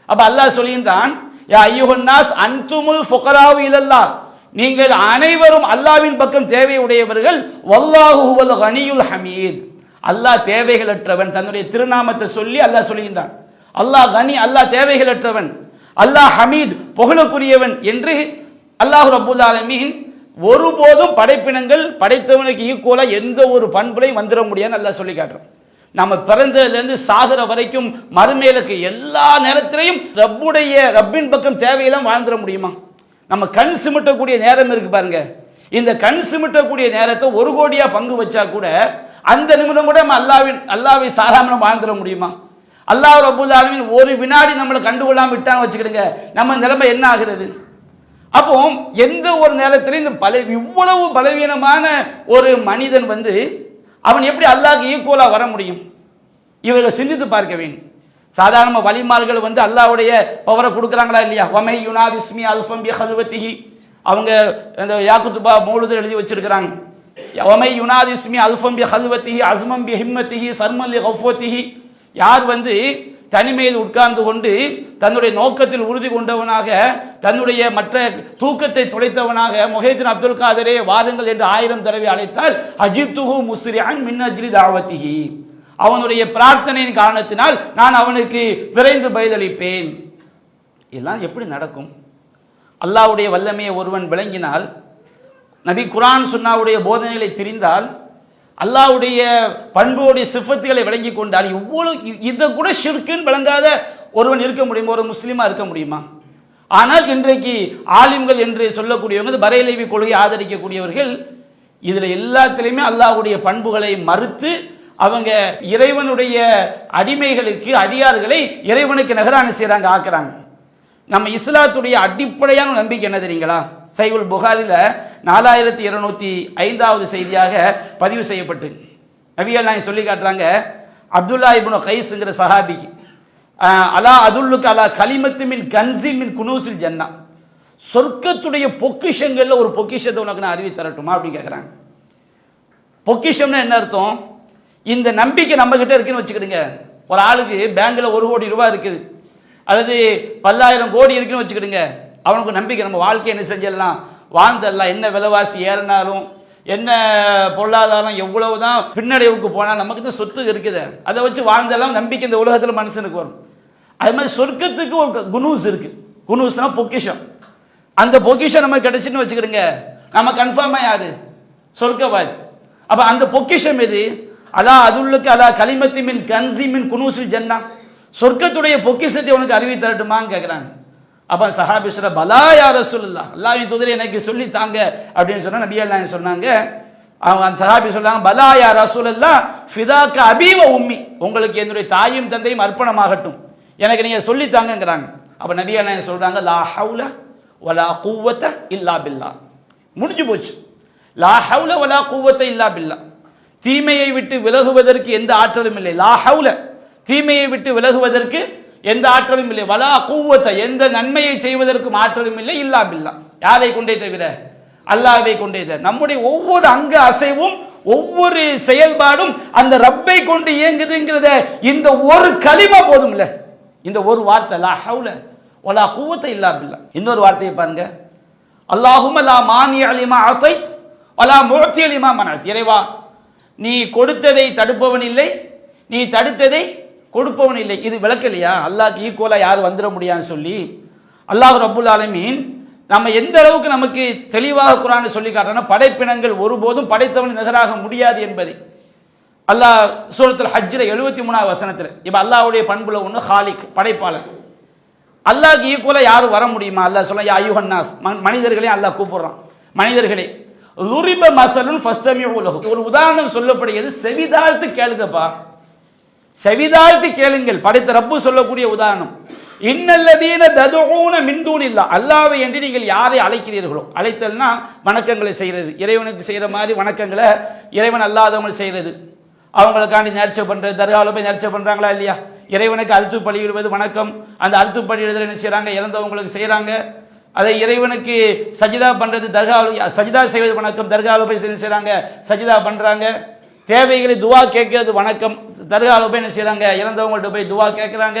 அப்ப அல்லாஹ் சொல்கின்றான், யா ஐயுஹன்னாஸ் அன்துமுல் ஃபுகராவு இலல்லாஹ், நீங்கள் அனைவரும் அல்லாஹ்வின் பக்கம் தேவை உடையவர்கள். வல்லாஹு ஹுவல் கனியுல் ஹமீத், அல்லாஹ் தேவைகளற்றவன். தன்னுடைய திருநாமத்தை சொல்லி அல்லாஹ் சொல்கின்றான். அல்லாஹ் கனி, அல்லாஹ் தேவைகளற்றவன், அல்லாஹ் ஹமீத் புகழுக்குரியவன் என்று அல்லாஹ் ரப்பல் ஆலமீன் ஒருபோதும் படைப்பினங்கள் படைத்தவனுக்கு ஈக்குவலா எந்த ஒரு பண்புலையும் வந்துட முடியாதுன்னு அல்லாஹ் சொல்லி காட்டுறான். நம்ம பிறந்ததுலேருந்து சாகுற வரைக்கும் மறுமையிலுக்கு எல்லா நேரத்திலையும் ரப்பின் பக்கம் தேவையெல்லாம் வாழ்ந்துட முடியுமா? நம்ம கண் சிமிட்டக்கூடிய நேரம் இருக்கு பாருங்க, இந்த கண் சிமிட்டக்கூடிய நேரத்தை 1 கோடியா பங்கு வச்சா கூட அந்த நிமிடம் கூட நம்ம அல்லாஹ்வை சாராம வாழ்ந்துட முடியுமா? அல்லாஹ் ரப்பல் ஆலமீன் ஒரு வினாடி நம்மளை கண்டுகொள்ளாம விட்டான்னு வச்சுக்கிடுங்க, நம்ம நிலைமை என்ன ஆகிறது? அப்போ எந்த ஒரு நேரத்திலும் இந்த இவ்வளவு பலவீனமான ஒரு மனிதன் அவன் எப்படி அல்லாஹ்க்கு ஈக்குவலா வர முடியும்? இவர்கள் சிந்தித்து பார்க்க வேண்டும். சாதாரண வலிமார்கள் அல்லாஹ்வுடைய பவரை கொடுக்குறாங்களா இல்லையா? வமை யுனாதிஸ்மி அல்ஃபம் பி ஹல்வத்திஹி, அவங்க அந்த யாக்குத்துபா மௌலுது எழுதி வச்சிருக்கிறாங்க. வமை யுனாதிஸ்மி அல்ஃபம் பி ஹல்வத்திஹி அஸ்மம் பி ஹிம்மத்திஹி சர்மன் லி கஃவத்திஹி, யார் தனிமையில் உட்கார்ந்து கொண்டு தன்னுடைய நோக்கத்தில் உறுதி கொண்டவனாக, தன்னுடைய மற்ற தூக்கத்தை துடைத்தவனாக, முஹைதீன் அப்துல் காதரே வாருங்கள் என்று 1000 தடவை அழைத்தால் அஜிப்துஹு முஸ்ரிஅன் மின் அஜ்லி தாவத்திஹி, அவனுடைய பிரார்த்தனையின் காரணத்தினால் நான் அவனுக்கு விரைந்து பதிலளிப்பேன். எல்லாம் எப்படி நடக்கும்? அல்லாஹ்வுடைய வல்லமையை ஒருவன் விளங்கினால், நபி குர்ஆன் சுன்னாவுடைய போதனைகளை தெரிந்தால், அல்லாஹ்வுடைய பண்புடைய சிஃபத்துகளை விளங்கி கொண்டால், இவ்வளவு இதை கூட ஷிர்க்குன்னு விளங்காத ஒருவன் இருக்க முடியுமா? ஒரு முஸ்லீமா இருக்க முடியுமா? ஆனால் இன்றைக்கு ஆலிம்கள் என்று சொல்லக்கூடியவங்க, பரேலவி கொள்கை ஆதரிக்கக்கூடியவர்கள், இதுல எல்லாத்திலையுமே அல்லாஹ்வுடைய பண்புகளை மறுத்து அவங்க இறைவனுடைய அடிமைகளுக்கு, அடியார்களை இறைவனுக்கு நிகரான செய்றாங்க, ஆக்குறாங்க. நம்ம இஸ்லாத்துடைய அடிப்படையான நம்பிக்கை என்ன தெரியுங்களா? சஹீஹுல் புகாரில 4205வது செய்தியாக பதிவு செய்யப்பட்டு நபிகள் நாயகம் சொல்லி காட்டுறாங்க, அப்துல்லா இப்னு கைஸ்ங்கிற சஹாபிக்கு, அலா அதுல்லுக்கு அலா கலிமத்து மின் கன்சி மின் குனூசில் ஜன்னா, சொர்க்கத்துடைய பொக்கிஷங்கள்ல ஒரு பொக்கிஷத்தை உனக்கு நான் அறிவி தரட்டுமா அப்படின்னு கேட்குறாங்க. பொக்கிஷம்னா என்ன அர்த்தம்? இந்த நம்பிக்கை நம்ம கிட்ட இருக்குன்னு வச்சுக்கிடுங்க. ஒரு ஆளுக்கு பேங்க்ல 1 கோடி ரூபாய் இருக்குது, அல்லது 10,000 கோடி இருக்குன்னு வச்சுக்கிடுங்க. அவனுக்கு நம்பிக்கை, நம்ம வாழ்க்கை என்ன செஞ்சிடலாம், வாழ்ந்தரலாம், என்ன விலைவாசி ஏறினாலும், என்ன பொருளாதாரம் எவ்வளவுதான் பின்னடைவுக்கு போனால் நமக்கு தான் சொத்து இருக்குது, அதை வச்சு வாழ்ந்தெல்லாம் நம்பிக்கை இந்த உலகத்தில் மனுஷனுக்கு வரும். அது மாதிரி சொர்க்கத்துக்கு ஒரு குனூஸ் இருக்கு. குனூஸ்னா பொக்கிஷம். அந்த பொக்கிஷம் நமக்கு கிடைச்சுன்னு வச்சுக்கிடுங்க, நம்ம கன்ஃபார்மா யாரு? சொர்க்கவாதி. அப்ப அந்த பொக்கிஷம் எது? அலா அதுல்லுக்கு அலா கலிமத்தி மின் கன்சி மின் குனூசில் ஜன்னா, சொர்க்கத்துடைய பொக்கிஷத்தை உனக்கு அறிவி தரட்டுமான்னு கேட்குறாங்க. அப்ப சஹாபி சொல்ற, பலா யா ரசூலுல்லாஹ், அல்லாஹ்வின் தூதரே எனக்கு சொல்லி தாங்க அப்படின்னு சொன்னா நபிகள் நாயகம் சொன்னாங்க. அவங்க அந்த சஹாபி சொல்றாங்க, பலா யா ரசூலுல்லாஹ் ஃபிதாக்க அபீ வ உம்மி, உங்களுக்கு என்னுடைய தாயும் தந்தையும் அர்ப்பணமாகட்டும், எனக்கு நீங்க சொல்லி தாங்கங்கறாங்க. அப்ப நபிகள் நாயகம் சொல்றாங்க, லா ஹவுல வலா குவத்த இல்லா பில்லாஹ், முடிஞ்சு போச்சு. லா ஹவுல வலா குவத்த இல்லா பில்லாஹ், தீமையை விட்டு விலகுவதற்கு எந்த ஆற்றலும் இல்லை. லா ஹவுல, தீமையை விட்டு விலகுவதற்கு எந்த ஆற்றலும் இல்லை. வலா குவத்த, எந்த நன்மையை செய்வதற்கும் ஆற்றலும் இல்லை. இல்லா பில்லா, யாரை கொண்டே தவிர? அல்லாஹ்வை கொண்டே தவிர. நம்முடைய ஒவ்வொரு அங்க அசைவும், ஒவ்வொரு செயல்பாடும் அந்த ரப்பை கொண்டு இயங்குதுங்கிறத இந்த ஒரு கலிமா போதும்ல, இந்த ஒரு வார்த்தை, லா ஹவுல வலா குவத்த இல்லா பில்லா. இன்னொரு வார்த்தையை பாருங்க, அல்லாஹும்ம லா மானிய லிமா அதைத் வலா முஅத்தி லிமா மனஅத், இறைவா நீ கொடுத்ததை தடுப்பவன் இல்லை, நீ தடுத்ததை கொடுப்பவன் இல்லை. இது விளக்கலையா? அல்லாஹ்க்கு ஈக்குவலா யார் வந்துட முடியான்னு சொல்லி அல்லாஹ் ரப்புல் ஆலமீன் நம்ம எந்த அளவுக்கு நமக்கு தெளிவாக குர்ஆனை சொல்லி காட்டுறோம்னா, படைப்பினங்கள் ஒருபோதும் படைத்தவன் நிகராக முடியாது என்பதை. அல்லாஹ் சூரத்துல் ஹஜ்ஜில் 73வது வசனத்தில் இப்போ அல்லாஹ்வுடைய பண்புல ஒன்று ஹாலிக், படைப்பாளன். அல்லாஹ்க்கு ஈக்குவலா யாரும் வர முடியுமா? அல்லாஹ் சொல்ல, யா அய்யுஹன்னாஸ், மனிதர்களே அல்லாஹ் கூப்பிடுறான். மனிதர்களே, லுரிப மஸலுன் ஃபஸ்தமிஉ லஹு, ஒரு உதாரணம் சொல்லப்படுகிறது, செவிதாழ்த்து கேளுங்கப்பா, செவிதாழ்த்து கேளுங்கள். படைத்த ரப்பு சொல்லக்கூடிய உதாரணம், இன்னல்லதீன ததுஊன மின் தூனில்லாஹ், அல்லாஹ்வை என்று நீங்கள் யாரை அழைக்கிறீர்களோ, அழைத்தல்னா வணக்கங்களை செய்கிறது, இறைவனுக்கு செய்கிற மாதிரி வணக்கங்களை இறைவன் அல்லாதவங்க செய்கிறது. அவங்களுக்காண்டி நேர்ச்சை பண்றது, தர்காவில் போய் நேர்ச்சை பண்றாங்களா இல்லையா? இறைவனுக்கு அழுத்து பலியிடுவது வணக்கம். அந்த அழுத்து பலியிடுதல் என்ன செய்யறாங்க? இறந்தவங்களுக்கு செய்யறாங்க. அதை இறைவனுக்கு சஜிதா பண்றது, தர்காவில் சஜிதா செய்வது வணக்கம். தர்காவில் போய் என்ன செய்யறாங்க? சஜிதா பண்றாங்க. தேவைகளை துவா கேட்கறது வணக்கம். தர்காவில் போய் என்ன செய்யறாங்க? இறந்தவங்கள்ட்ட போய் துவா கேட்கறாங்க.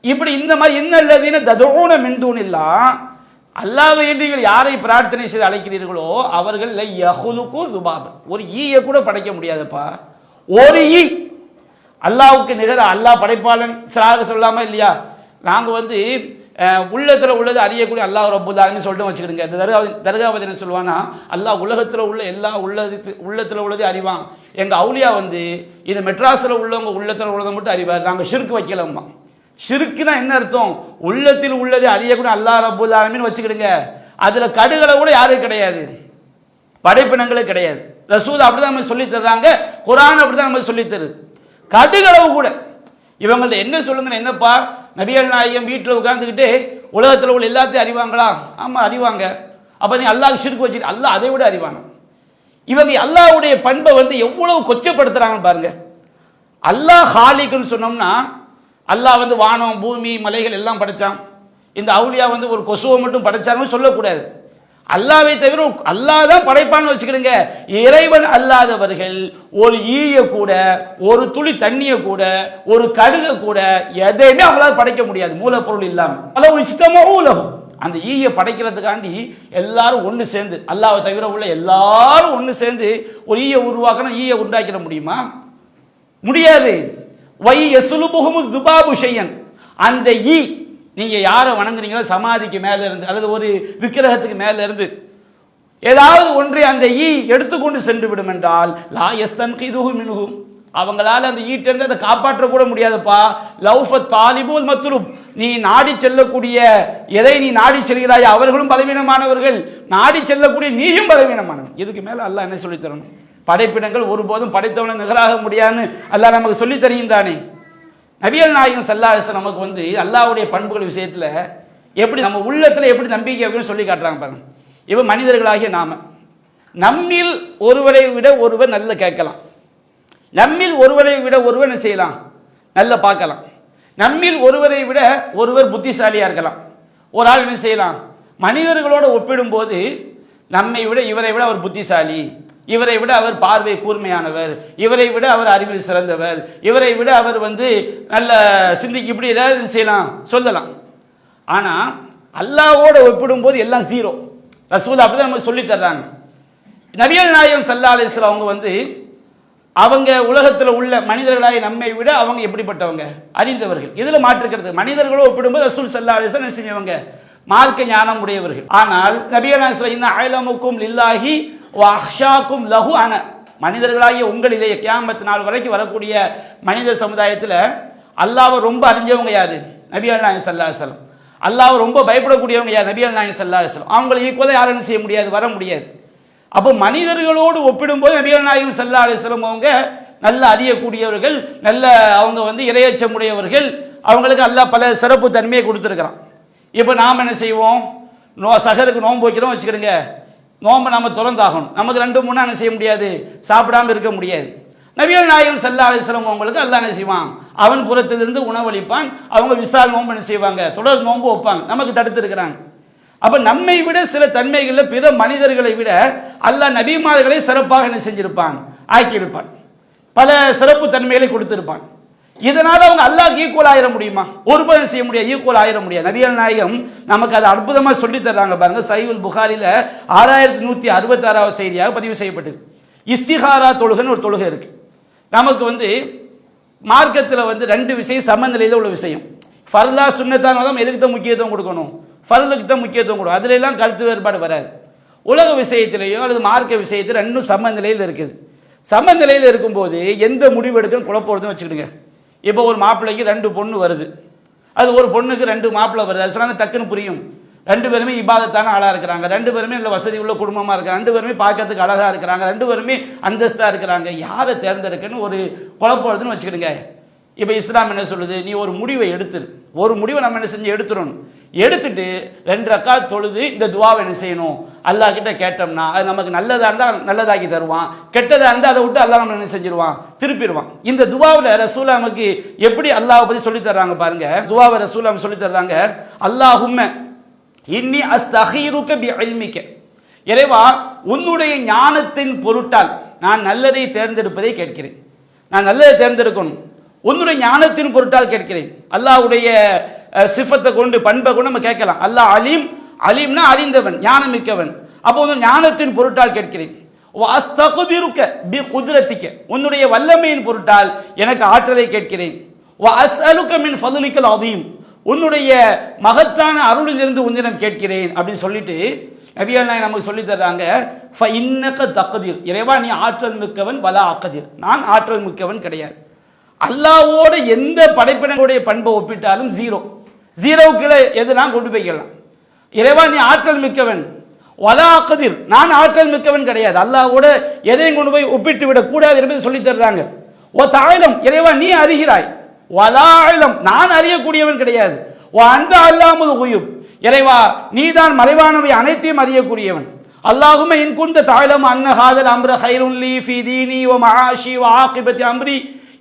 இப்படி இந்த மாதிரி இன்னல்லதீன ததுஊன மின் தூனில்லாஹ், அல்லாஹ்வை என்று நீங்கள் யாரை பிரார்த்தனை செய்து அழைக்கிறீர்களோ அவர்கள் லை யஹ்லுகு ஸுபாப, ஒரு ஈயை கூட படைக்க முடியாதுப்பா. ஒரு ஈ. அல்லாஹ்வுக்கு நிகர அல்லாஹ் படைப்பாளன் சொல்லாம இல்லையா? நாங்க வந்து உள்ளத்துல உள்ளது அறியக்கூடிய அல்லாஹ் ரப்புல் ஆலமீன் சொல்லிட்டு வச்சுக்கிடுங்க. இந்த தர்காவது என்ன சொல்லுவான்னா, அல்லாஹ் உலகத்துல உள்ள எல்லா உள்ளத்துல உள்ளதை அறிவான். எங்க அவுலியா வந்து இந்த மெட்ராஸ்ல உள்ளவங்க உள்ளத்துல உள்ளதை மட்டும் அறிவார், நாங்க ஷிர்க் வைக்கலம்மா. ஷிர்க்குனா என்ன அர்த்தம்? உள்ளத்தில் உள்ளதை அறியக்கூடிய அல்லாஹ் ரப்புல் ஆலமீன் வச்சுக்கிடுங்க. அதுல கடுகளை கூட யாரும் கிடையாது, படைப்பினங்களே கிடையாது. ரசூல் அப்படிதான் நம்ம சொல்லி தர்றாங்க, குர்ஆன் அப்படிதான் நம்ம சொல்லி தருது. கடுகளவு கூட இவங்கள்ட்ட என்ன சொல்லுங்க, என்னப்பா நபிகள் நாயகம் வீட்டில் உட்கார்ந்துக்கிட்டு உலகத்தில் உள்ள எல்லாத்தையும் அறிவாங்களா? ஆமா அறிவாங்க. அப்ப நீ அல்லாஹ் ஷிர்க் வச்சு, அல்லாஹ் அதை விட அறிவாங்க. இவங்க அல்லாஹ்வுடைய பண்பை வந்து எவ்வளவு கொச்சப்படுத்துறாங்கன்னு பாருங்க. அல்லாஹ் ஹாலிக்னு சொன்னோம்னா, அல்லாஹ் வந்து வானம் பூமி மலைகள் எல்லாம் படைச்சான். இந்த அவுலியா வந்து ஒரு கொசுவை மட்டும் படைச்சாங்கன்னு சொல்லக்கூடாது. அல்லாஹ்வை தவிர அல்லாஹ் தான் படைப்பான்னு வச்சுக்கிடுங்க. இறைவன் அல்லாதவர்கள் ஒரு ஈய கூட, ஒரு துளி தண்ணிய கூட, ஒரு கடுக கூட எதையுமே அவங்களால படைக்க முடியாது மூலப்பொருள் இல்லாம. அந்த ஈய படைக்கிறதுக்காண்டி எல்லாரும் ஒன்று சேர்ந்து, அல்லாஹ்வை தவிர உள்ள எல்லாரும் ஒன்று சேர்ந்து ஒரு ஈய உருவாக்கணும், ஈய உண்டாக்கிட முடியுமா? முடியாது. வை யஸ்லுபுஹுமு துபாபு ஷையன், அந்த ஈ நீங்க யாரை வணங்குறீங்களோ சமாதிக்கு மேல இருந்து அல்லது ஒரு விக்கிரகத்துக்கு மேல இருந்து ஏதாவது ஒன்றை அந்த ஈ எடுத்துக்கொண்டு சென்று விடும் என்றால், லா யஸ்தன்கிதுஹு மின்ஹு, அவங்களால அந்த ஈட்டிருந்து அதை காப்பாற்ற கூட முடியாதுப்பா. லௌஃபத் தாலிபுல் மத்லூப், நீ நாடி செல்லக்கூடிய எதை நீ நாடி செல்கிறாய் அவர்களும் பலவீனமானவர்கள், நாடி செல்லக்கூடிய நீயும் பலவீனமானவன். இதுக்கு மேல அல்லாஹ் என்ன சொல்லி தரணும்? படைப்பினங்கள் ஒருபோதும் படைத்தவனை நிகராக முடியாதுன்னு அல்லாஹ் நமக்கு சொல்லி தருகின்றானே. நபிகள் நாயகம் ஸல்லல்லாஹு அலைஹி வஸல்லம் நமக்கு வந்து அல்லாஹ்வுடைய பண்புகள் விஷயத்துல எப்படி நம்ம உள்ளத்துல எப்படி நம்பிக்கை அப்படின்னு சொல்லி காட்டுறாங்க பாருங்க. இவ மனிதர்களாகிய நாம நம்மில் ஒருவரை விட ஒருவர் நல்ல கேட்கலாம், நம்மில் ஒருவரை விட ஒருவர் என்ன செய்யலாம்? நல்ல பார்க்கலாம். நம்மில் ஒருவரை விட ஒருவர் புத்திசாலியா இருக்கலாம். ஒரு ஆள் என்ன செய்யலாம்? மனிதர்களோடு ஒப்பிடும் போது நம்மை விட இவரை விட அவர் புத்திசாலி, இவரை விட அவர் பார்வை கூர்மையானவர், இவரை விட அவர் அறிவில் சிறந்தவர், இவரை விட அவர் வந்து நல்ல சிந்திக்கு, இப்படி ஏதாவது செய்யலாம் சொல்லலாம். ஆனா அல்லாஹ்வோட ஒப்பிடும் போது எல்லாம் ஜீரோ. ரசூல் அப்படிதான் நமக்கு சொல்லி தர்றாங்க. நபிகள் நாயகம் ஸல்லல்லாஹு அலைஹி வஸல்லம் அவங்க வந்து அவங்க உலகத்தில் உள்ள மனிதர்களாய் நம்மை விட அவங்க எப்படிப்பட்டவங்க? அறிந்தவர்கள். இதுல மாற்றுக்கிறது, மனிதர்களோடு ஒப்பிடும்போது ரசூல் ஸல்லல்லாஹு அலைஹி வஸல்லம் செஞ்சவங்க மார்க்க ஞானம் உடையவர்கள். ஆனால் நபிகள் நாயகம் ஸல்லல்லாஹு அலைஹி வஸல்லம் இன்ன அலமுக்கும் லில்லாஹி வ அஹ்ஷாக்கும் லஹு அன, மனிதர்களாகிய உங்களிலே கியாமத் நாள் வரைக்கும் வரக்கூடிய மனித சமுதாயத்தில் அல்லாஹ்வை ரொம்ப அறிஞ்சவங்க யாரு? நபிகள் நாயகம் ஸல்லல்லாஹு அலைஹி வஸல்லம். அல்லாஹ்வை ரொம்ப பயப்படக்கூடியவங்க யார்? நபிகள் நாயகம் ஸல்லல்லாஹு அலைஹி வஸல்லம். அவங்களை ஈக்குவலாக யாரும் என்ன செய்ய முடியாது, வர முடியாது. அப்போ மனிதர்களோடு ஒப்பிடும்போது நபிகள் நாயகம் ஸல்லல்லாஹு அலைஹி வஸல்லம் அவங்க நல்ல அறியக்கூடியவர்கள், நல்ல அவங்க வந்து இறையச்சமுடையவர்கள், அவங்களுக்கு அல்லாஹ் பல சிறப்பு தன்மையை கொடுத்துருக்கிறான். இப்போ நாம் என்ன செய்வோம்? சஹருக்கு நோன்பு வைக்கிறோம் வச்சுக்கிடுங்க, நோன்பை நம்ம திறந்தாகணும், நமக்கு 2-3 என்ன செய்ய முடியாது, சாப்பிடாம இருக்க முடியாது. நபிகள் நாயகம் ஸல்லல்லாஹு அலைஹி வஸல்லம் அவங்களுக்கு அல்லாஹ் என்ன செய்வான்? அவன் புறத்திலிருந்து உணவளிப்பான். அவங்க விசால் நோன்பு என்ன செய்வாங்க? தொடர் நோன்பு வைப்பாங்க, நமக்கு தடுத்து இருக்கிறாங்க. அப்ப நம்மை விட சில தன்மைகளில் பிற மனிதர்களை விட அல்லாஹ் நபிமார்களை சிறப்பாக என்ன செஞ்சிருப்பான்? ஆக்கியிருப்பான், பல சிறப்பு தன்மைகளை கொடுத்திருப்பான். இதனால அவங்க அல்லாஹ்க்கு ஈக்குவல் ஆயிட முடியுமா? ஒருபோதும் செய்ய முடியாது, ஈக்குவல் ஆயிட முடியாது. நபிகள் நாயகம் நமக்கு அதை அற்புதமா சொல்லி தர்றாங்க பாருங்க. சஹீஹுல் புகாரில 6166வது செய்தியாக பதிவு செய்யப்பட்டது. இஸ்திகாரா தொழுகைன்னு ஒரு தொழுகை இருக்கு. நமக்கு வந்து மார்க்கத்தில் வந்து 2 விஷயம் சமநிலையில் உள்ள விஷயம். ஃபர்லா சுன்னத்தான எதுக்கு தான் முக்கியத்துவம் கொடுக்கணும்? ஃபர்லுக்கு தான் முக்கியத்துவம் கொடுக்கும். அதுல எல்லாம் கருத்து வேறுபாடு வராது. உலக விஷயத்திலேயோ அல்லது மார்க்க விஷயத்தில் 2 சமநிலையில் இருக்குது. சமநிலையில் இருக்கும்போது எந்த முடிவு எடுக்கணும் குழப்பம் வருதுன்னு வச்சுக்கிடுங்க. இப்போ ஒரு மாப்பிள்ளைக்கு 2 பொண்ணு வருது, அது ஒரு பொண்ணுக்கு 2 மாப்பிள்ளை வருது, அது சொன்னா டக்குன்னு புரியும். 2 பேருமே இபாதத்தான ஆளா இருக்கிறாங்க, 2 பேருமே நல்ல வசதி உள்ள குடும்பமா இருக்காங்க, 2 பேருமே பார்க்கறதுக்கு அழகா இருக்கிறாங்க, 2 பேருமே அந்தஸ்தா இருக்கிறாங்க, யாரை தேர்ந்தெடுக்கன்னு ஒரு குழப்பம் வருதுன்னு வச்சுக்கிடுங்க. இப்போ இஸ்லாம் என்ன சொல்லுது? நீ ஒரு முடிவை எடுத்துரு. ஒரு முடிவை நம்ம என்ன செஞ்சு எடுத்துடணும். எடுத்துட்டு 2 ரக்காத் தொழுது இந்த துவாவை என்ன செய்யணும்? அல்லாஹ் கிட்ட கேட்டோம்னா அது நமக்கு நல்லதா இருந்தால் நல்லதாக்கி தருவான், கெட்டதா இருந்தால் அதை விட்டு அல்லாஹ் நம்ம என்ன செஞ்சிருவான்? திருப்பிடுவான். இந்த துவாவில் ரசூலா நமக்கு எப்படி அல்லாஹ் பத்தி சொல்லி தர்றாங்க பாருங்க. துவாவை ரசூலா சொல்லி தர்றாங்க, அல்லாஹும்ம இன்னி அஸ்தகீருக பிஇல்மிக, இறைவா உன்னுடைய ஞானத்தின் பொருட்டால் நான் நல்லதை தேர்ந்தெடுப்பதை கேட்கிறேன். நான் நல்லதை தேர்ந்தெடுக்கணும், உன்னுடைய ஞானத்தின் பொருட்டால் கேட்கிறேன். அல்லாஹ்வுடைய சிஃபத்தை கொண்டு பண்பை கொண்டு நம்ம கேட்கலாம். அல்லாஹ் அலீம், அலீம்னா அறிந்தவன், ஞானம் மிக்கவன். அப்போ ஞானத்தின் பொருட்டால் கேட்கிறேன். அஸ்தக்திருக பிகுத்ரதிக, உன்னுடைய வல்லமையின் பொருட்டால் எனக்கு ஆற்றலை கேட்கிறேன். அஸ்அலுக மின் ஃபதுலிக்கல் அதீம், உன்னுடைய மகத்தான அருளிலிருந்து உன்னிடம் கேட்கிறேன் அப்படின்னு சொல்லிட்டு நபிகள் நாயகம் நமக்கு சொல்லி தர்றாங்க, ஃபஇன்னக தக்தீர், இறைவா நீ ஆற்றல் மிக்கவன், வலா அக்தீர், நான் ஆற்றல் மிக்கவன் கிடையாது. அல்லாஹ்வோட எந்த படைப்பினங்களுடைய பண்பை ஒப்பிட்டாலும் ஜீரோவுக்கு எதுனா கொண்டு போய்க்கலாம். இறைவா நீ ஆற்றல் மிக்கவன், வலா அக்தீர், நான் ஆற்றல் மிக்கவன் கிடையாது. அல்லாஹ்வோட எதையும் கொண்டு போய் ஒப்பிட்டு விட கூடாது என்பதை சொல்லி தர்றாங்க. ஓ தாயிலம், இறைவா நீ அறிகிறாய், வலாயிலம், நான் அறியக்கூடியவன் கிடையாது. ஓ அந்த அல்லாமல் உயும், இறைவா நீதான் மறைவானவை அனைத்தையும் அறியக்கூடியவன். அல்லாஹும்ம இன் குன்த தஅலமு அன்ன ஹாதல் அம்ர கைருன் லீ ஃபீ தீனி வ மஆஷி வ ஆகிபத்தி அம்ரி,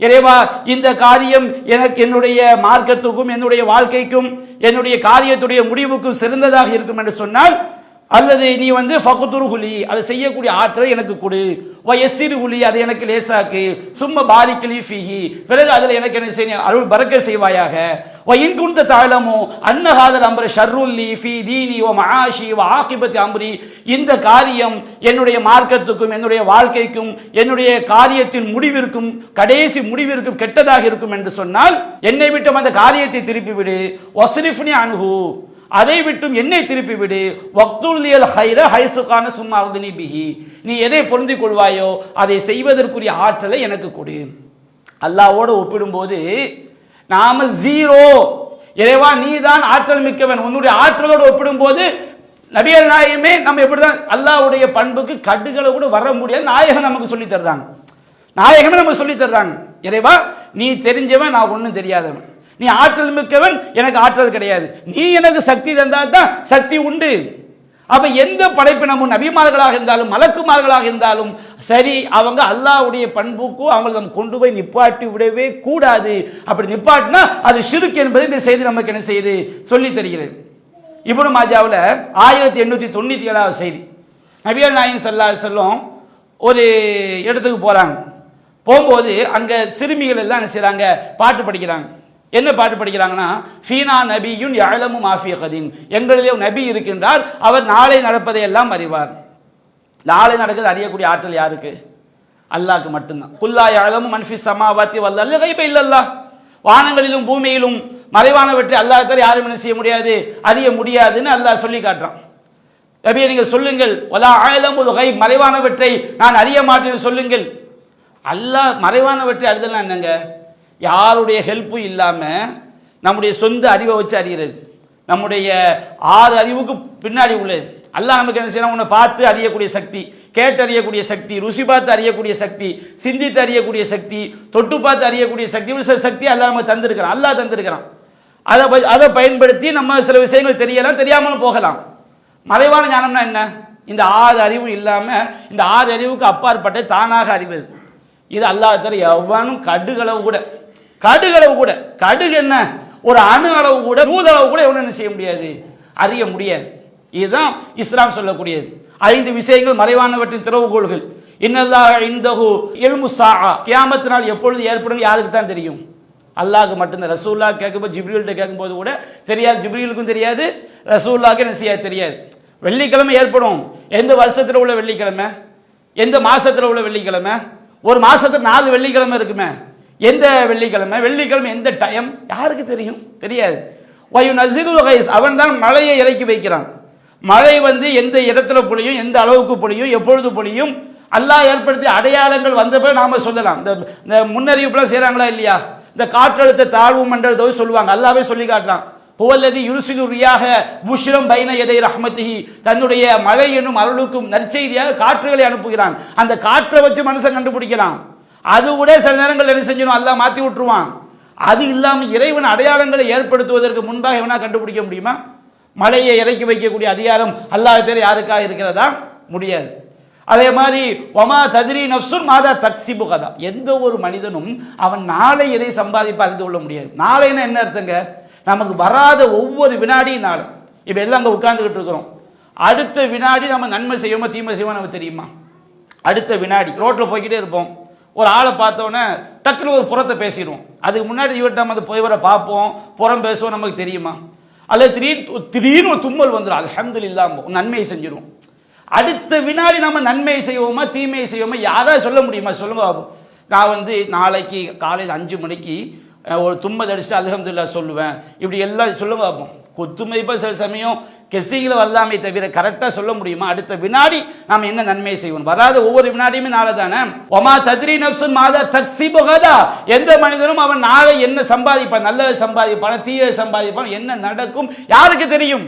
இறைவா இந்த காரியம் எனக்கு என்னுடைய மார்க்கத்துக்கும் என்னுடைய வாழ்க்கைக்கும் என்னுடைய காரியத்துடைய முடிவுக்கும் சிறந்ததாக இருக்கும் என்று சொன்னால், அல்லது நீ ஃபக்துருஹுலி, அதை செய்யக்கூடிய ஆற்றலை எனக்கு கொடு, வயஸ்ஸிருஹுலி, அதை எனக்கு லேசாக்கு, சும்ம பாரிக்லி ஃபீஹி, பிறகு அதில் எனக்கு என்ன செய்ய அருள் பரக்கத் செய்வாயாக. வஇன் குன்த தஅலமு அன்ன ஹாதல் அம்ர ஷர்ருல் லீ ஃபீ தீனி வ மஆஷி வ ஆகிபத்தி அம்ரி, இந்த காரியம் என்னுடைய மார்க்கத்துக்கும் என்னுடைய வாழ்க்கைக்கும் என்னுடைய காரியத்தின் முடிவிற்கும் கடைசி முடிவிற்கும் கெட்டதாக இருக்கும் என்று சொன்னால் என்னை விட்டு அந்த காரியத்தை திருப்பி விடு. வஸ்ரிஃப்னி அன்ஹு, அதை விட்டும் என்னை திருப்பி விடு. வக்துல்லியல் ஹைர ஹைசுகான சும்மா அர்தினி பிஹி, நீ எதை பொருந்திக் கொள்வாயோ அதை செய்வதற்குரிய ஆற்றலை எனக்கு கொடு. அல்லாஹ்வோடு ஒப்பிடும்போது நாம ஜீரோ, இறைவா நீதான் ஆற்றல் மிக்கவன், உன்னுடைய ஆற்றலோடு ஒப்பிடும்போது நபிகள் நாயகமே நம்ம எப்படிதான் அல்லாஹ்வுடைய பண்புக்கு கடுகளை கூட வர முடியாது. நாயகம் நமக்கு சொல்லி தர்றாங்க, நாயகமே நமக்கு சொல்லி தர்றாங்க, இறைவா நீ தெரிஞ்சவன், நான் ஒன்றும் தெரியாதவன், நீ ஆற்றல் மிக்கவன், எனக்கு ஆற்றல் கிடையாது, நீ எனக்கு சக்தி தந்தால் தான் சக்தி உண்டு. அப்ப எந்த படைப்பினமும் நபிமார்களாக இருந்தாலும் மலக்குமார்களாக இருந்தாலும் சரி, அவங்க அல்லாஹ்வுடைய பண்புக்கும் அவங்களை நம்ம கொண்டு போய் நிப்பாட்டி விடவே கூடாது. அப்படி நிப்பாட்டினா அது ஷிர்க் என்பதை இந்த செய்தி நமக்கு என்ன செய்து சொல்லி தருகிறது. இப்னு மாஜாவில் 1897 செய்தி, நபிகள் நாயகம் ஸல்லல்லாஹு அலைஹி வஸல்லம் ஒரு இடத்துக்கு போறாங்க. போகும்போது அங்க சிறுமிகள் எல்லாம் என்ன செய்றாங்க? பாட்டு படிக்கிறாங்க. என்ன பாட்டு படிக்கிறாங்கன்னா, ஃபீனா நபியுன் யஅலமு மா ஃபீ கதின், எங்களிலே நபி இருக்கின்றார், அவர் நாளை நடப்பதை எல்லாம் அறிவார். நாளை நடக்கிறது அறியக்கூடிய ஆற்றல் யாருக்கு? அல்லாஹ்க்கு மட்டும்தான். குல்லா யஅலமு மன் ஃபீஸ் ஸமாவாத்தி வல் அர்தி கைப இல்லல்லாஹ், வானங்களிலும் பூமியிலும் மறைவானவற்றை அல்லாஹ் தவிர யாரும் என்ன செய்ய முடியாது, அறிய முடியாதுன்னு அல்லாஹ் சொல்லி காட்டுறான். நபியே நீங்க சொல்லுங்கள், வலா அஅலமுல் கைப், மறைவானவற்றை நான் அறிய மாட்டேன்னு சொல்லுங்கள். அல்லாஹ் மறைவானவற்றை அறிதல்னா என்னங்க? யாருடைய ஹெல்ப்பும் இல்லாமல் நம்முடைய சொந்த அறிவை வச்சு அறிகிறது. நம்முடைய 6 அறிவுக்கு பின்னாடி உள்ளது. அல்லாஹ் நமக்கு என்ன செய்யணும்? உன்னை பார்த்து அறியக்கூடிய சக்தி, கேட்டு அறியக்கூடிய சக்தி, ருசி பார்த்து அறியக்கூடிய சக்தி, சிந்தித்து அறியக்கூடிய சக்தி, தொட்டு பார்த்து அறியக்கூடிய சக்தி, சில சக்தி அல்லாஹ் நமக்கு தந்திருக்கிறான். அல்லாஹ் தந்திருக்கிறான். அதை பயன்படுத்தி நம்ம சில விஷயங்கள் தெரியலாம், தெரியாமலும் போகலாம். மறைவான ஞானம்னா என்ன? இந்த 6 அறிவும் இல்லாமல் இந்த 6 அறிவுக்கு அப்பாற்பட்ட தானாக அறிவது. இது அல்லாஹ் தவிர எவனும் கடுகளவு கூட கடுகு என்ன, ஒரு அணு அளவு கூட, நூதளவு கூட எவனும் என்ன செய்ய முடியாது, அறிய முடியாது. இதுதான் இஸ்லாம் சொல்லக்கூடியது. 5 விஷயங்கள் மறைவானவற்றின் திறவுகோள்கள். இன்னல்லாஹ இன்தஹு இல்மு ஸாஅ, கியாமத் நாள் எப்பொழுது ஏற்படும் யாருக்கு தான் தெரியும்? அல்லாஹ்க்கு மட்டும்தான். ரசூலுல்லாஹ் கேட்கும்போது, ஜிப்ரீல்கிட்ட கேட்கும்போது கூட தெரியாது, ஜிப்ரீலுக்கும் தெரியாது, ரசூலுல்லாஹ்க்கு என்ன செய்ய தெரியாது. வெள்ளிக்கிழமை ஏற்படும். எந்த வருஷத்தில் உள்ள வெள்ளிக்கிழமை, எந்த மாசத்தில் உள்ள வெள்ளிக்கிழமை, ஒரு மாசத்துல 4 வெள்ளிக்கிழமை இருக்குமே, எந்த வெள்ளிக்கிழமை, வெள்ளிக்கிழமை எந்த டைம் யாருக்கு தெரியும்? தெரியாது. வயுனஸிலுல் கைஸ், அவன் தான் மழையை இறக்கி வைக்கிறான். மழை எந்த இடத்துல பொழியும், எந்த அளவுக்கு பொழியும், எப்பொழுது பொழியும், அல்லாஹ் ஏற்படுத்திய அடையாளங்கள் வந்த பிறகு நாம சொல்லலாம். இந்த முன்னறிவிப்புலாம் செய்றாங்களா இல்லையா? இந்த காற்றழுத்த தாழ்வு மண்டலத்தை சொல்லுவாங்க, அல்லாஹ்வே சொல்லி காட்டலாம். புவல்லதி யுர்சிலு ரியாக புஷ்ரம் பைன யதை ரஹ்மத்திஹி, தன்னுடைய மழை என்னும் அருளுக்கும் நற்செய்தியாக காற்றுகளை அனுப்புகிறான். அந்த காற்றை வச்சு மனுஷன் கண்டுபிடிக்கலாம். அது கூட சில நேரங்கள் என்ன செஞ்சணும், அல்லாஹ் மாத்தி விட்டுருவான். அது இல்லாம இறைவன் அடையாளங்களை ஏற்படுத்துவதற்கு முன்பாக எவனா கண்டுபிடிக்க முடியுமா? மழையை இறக்கி வைக்கக்கூடிய அதிகாரம் அல்லாஹ் தவிர யாருக்காக இருக்கிறதா? முடியாது. அதே மாதிரி வமா தத்ரி நஃப்சுன் மாதா தக்ஸிபு கதா, எந்த ஒரு மனிதனும் அவன் நாளை எதை சம்பாதிப்ப அறிந்து கொள்ள முடியாது. நாளைன்னா என்ன அர்த்தங்க? நமக்கு வராத ஒவ்வொரு வினாடியும் நாளை. இப்ப எல்லாம் அங்க உட்கார்ந்துகிட்டு இருக்கிறோம், அடுத்த வினாடி நம்ம நன்மை செய்வோமா தீமை செய்வோமா நமக்கு தெரியுமா? அடுத்த வினாடி ரோட்ல போய்கிட்டே இருப்போம், ஒரு ஆளை பார்த்தோன்னே டக்குன்னு ஒரு புறத்தை பேசிடுவோம். அதுக்கு முன்னாடி இவர்கிட்ட நம்ம போய்வரை பார்ப்போம், புறம் பேசுவோம், நமக்கு தெரியுமா? அல்லது திடீர்னு தும்மல் வந்துடும், அல்ஹம்துலில்லாஹ் நன்மையை செஞ்சிருவோம். அடுத்த வினாடி நம்ம நன்மை செய்வோமா தீமையை செய்வோமா யாராவது சொல்ல முடியுமா? சொல்லுங்க பாபு. நான் நாளைக்கு காலையில் 5 மணிக்கு ஒரு தும்மல் அடிச்சு அல்ஹம்துலில்லாஹ் சொல்லுவேன், இப்படி எல்லாம் சொல்லுங்க பாப்போம். கொத்துமைப்பா சில சமயம் கெஸ்ஸிங்கில் வரலாமே தவிர கரெக்டாக சொல்ல முடியுமா? அடுத்த வினாடி நாம் என்ன நன்மை செய்வோம்? வராத ஒவ்வொரு வினாடியுமே நாளை தானே. ஒமா தத்ரி நஃப்சுன் மாதா தக்ஸிபு கதா, எந்த மனிதனும் அவன் நாளை என்ன சம்பாதிப்பான், நல்லதை சம்பாதிப்பான் தீயை சம்பாதிப்பான், என்ன நடக்கும் யாருக்கு தெரியும்?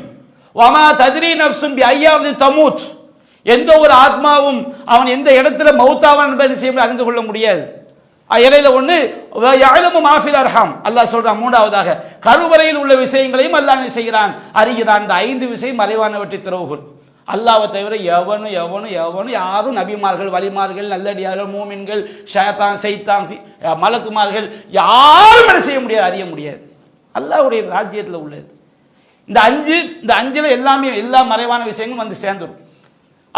ஒமா தத்ரி நஃப்சுன் பி ஐயாவது தமூத், எந்த ஒரு ஆத்மாவும் அவன் எந்த இடத்துல மௌத்தாவான் என்பதை செய்ய அறிந்து கொள்ள முடியாது. இடையில ஒண்ணு யஅலமு மா ஃபில் அர்ஹாம், அல்லாஹ் சொல்றான். மூன்றாவதாக கருவறையில் உள்ள விஷயங்களையும் அல்லாஹ் செய்கிறான், அறிகிறான். இந்த 5 விஷயம் மறைவானவற்றை திறவுகோல். அல்லாஹ்வை தவிர எவனும் யாரும் நபிமார்கள், வலிமார்கள், நல்லடியார்கள், மூமின்கள், ஷைத்தான், சைத்தான், மலக்குமார்கள் யாரும் என்ன செய்ய முடியாது, அறிய முடியாது. அல்லாஹ்வுடைய ராஜ்யத்தில் உள்ளது இந்த 5ல எல்லாமே எல்லா மறைவான விஷயங்களும் வந்து சேர்ந்துடும்.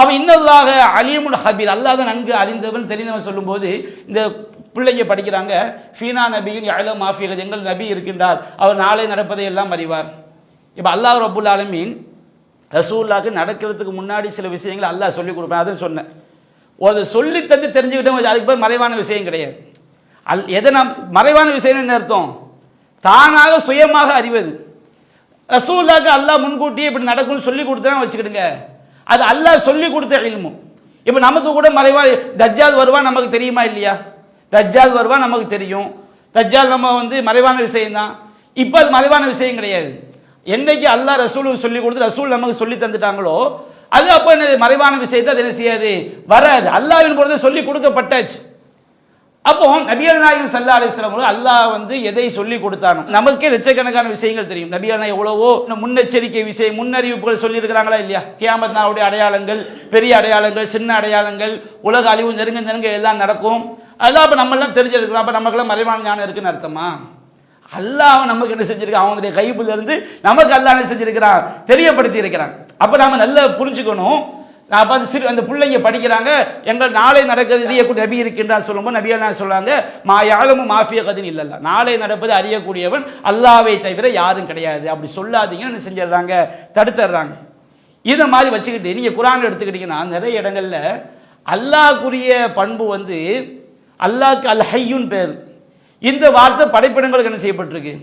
அவன் இன்னல்லாக அலீமுல் ஹபீர், அல்லாஹ் தான் நன்கு அறிந்தவன் தெரிந்தவன் சொல்லும்போது இந்த பிள்ளைங்க படிக்கிறாங்க, ஃபீனா நபியின் யஅலமு மா ஃபீ கத், எங்கள் நபி இருக்கின்றார், அவர் நாளை நடப்பதை எல்லாம் அறிவார். இப்போ அல்லாஹ் ரப்புல் ஆலமீன் ரசூலுல்லாஹ்க்கு நடக்கிறதுக்கு முன்னாடி சில விஷயங்களை அல்லாஹ் சொல்லிக் கொடுப்பேன். அதை சொன்னேன், ஒரு சொல்லி தந்து தெரிஞ்சுக்கிட்டோம், அதுக்கு பேர் மறைவான விஷயம் கிடையாது. எதை நாம் மறைவான விஷயம் என்ன அர்த்தம்? தானாக சுயமாக அறிவது. ரசூலுல்லாஹ்க்கு அல்லாஹ் முன்கூட்டியே இப்படி நடக்கும்னு சொல்லி கொடுத்தா வச்சுக்கிடுங்க, அது அல்லாஹ் சொல்லி கொடுத்த இல்மு. இப்போ நமக்கு கூட மறைவான தஜ்ஜால் வருவான் நமக்கு தெரியுமா இல்லையா? தஜ்ஜால் வருவான் நமக்கு தெரியும், தஜ்ஜால் நம்ம மறைவான விஷயம் தான். இப்போ அது மறைவான விஷயம் கிடையாது. என்னைக்கு அல்லாஹ் ரசூலுக்கு சொல்லி கொடுத்து ரசூல் நமக்கு சொல்லி தந்துட்டாங்களோ அது அப்போ என்ன மறைவான விஷயத்தை அது என்ன செய்யாது, வராது. அல்லாஹ்வின் பொறுத்து சொல்லி கொடுக்கப்பட்டாச்சு. அப்போ நபிகள் நாயகம் ஸல்லல்லாஹு அலைஹி வஸல்லம் அல்லாஹ் எதை சொல்லி கொடுத்தானோ நமக்கே லட்சக்கணக்கான விஷயங்கள் தெரியும். நபிகள் நாயகம் எவ்வளவோ முன்னெச்சரிக்கை விஷயம், முன்னறிவிப்புகள் சொல்லி இருக்கிறாங்களா இல்லையா? கியாமத் நாளுடைய அடையாளங்கள், பெரிய அடையாளங்கள், சின்ன அடையாளங்கள், உலக அழிவு நெருங்க எல்லாம் நடக்கும். அதெல்லாம் அப்ப நம்ம எல்லாம் தெரிஞ்சிருக்கிறோம். அப்ப நமக்கெல்லாம் மறைவான ஞானம் இருக்குன்னு அர்த்தமா? அல்லாஹ் நமக்கு என்ன செஞ்சிருக்கான், அவனுடைய கைப்புல இருந்து நமக்கு அல்லாஹ் என்ன செஞ்சிருக்கிறான், தெரியப்படுத்தி இருக்கிறான். அப்ப நாம நல்லா புரிஞ்சுக்கணும். அந்த பிள்ளைங்க படிக்கிறாங்க, எங்கள் நாளை நடக்கிறது நபி இருக்கின்றார் சொல்லும்போது நபி என்ன சொல்றாங்க, மா யஅலமு மா ஃபீ கதின் இல்லல்லாஹ், நாளை நடப்பது அறியக்கூடியவன் அல்லாஹ்வை தவிர யாரும் கிடையாது. அப்படி சொல்லாதீங்கன்னு என்ன செஞ்சிடறாங்க, தடுத்துறாங்க. இதை மாதிரி வச்சுக்கிட்டு நீங்க குர்ஆன் எடுத்துக்கிட்டீங்கன்னா நிறைய இடங்கள்ல அல்லாஹ்க்குரிய பண்பு அல்லாஹ்க்கு அல் ஹய்யுன் பேர். இந்த வார்த்தை படைப்பிடங்களுக்கு என்ன செய்யப்பட்டிருக்கு,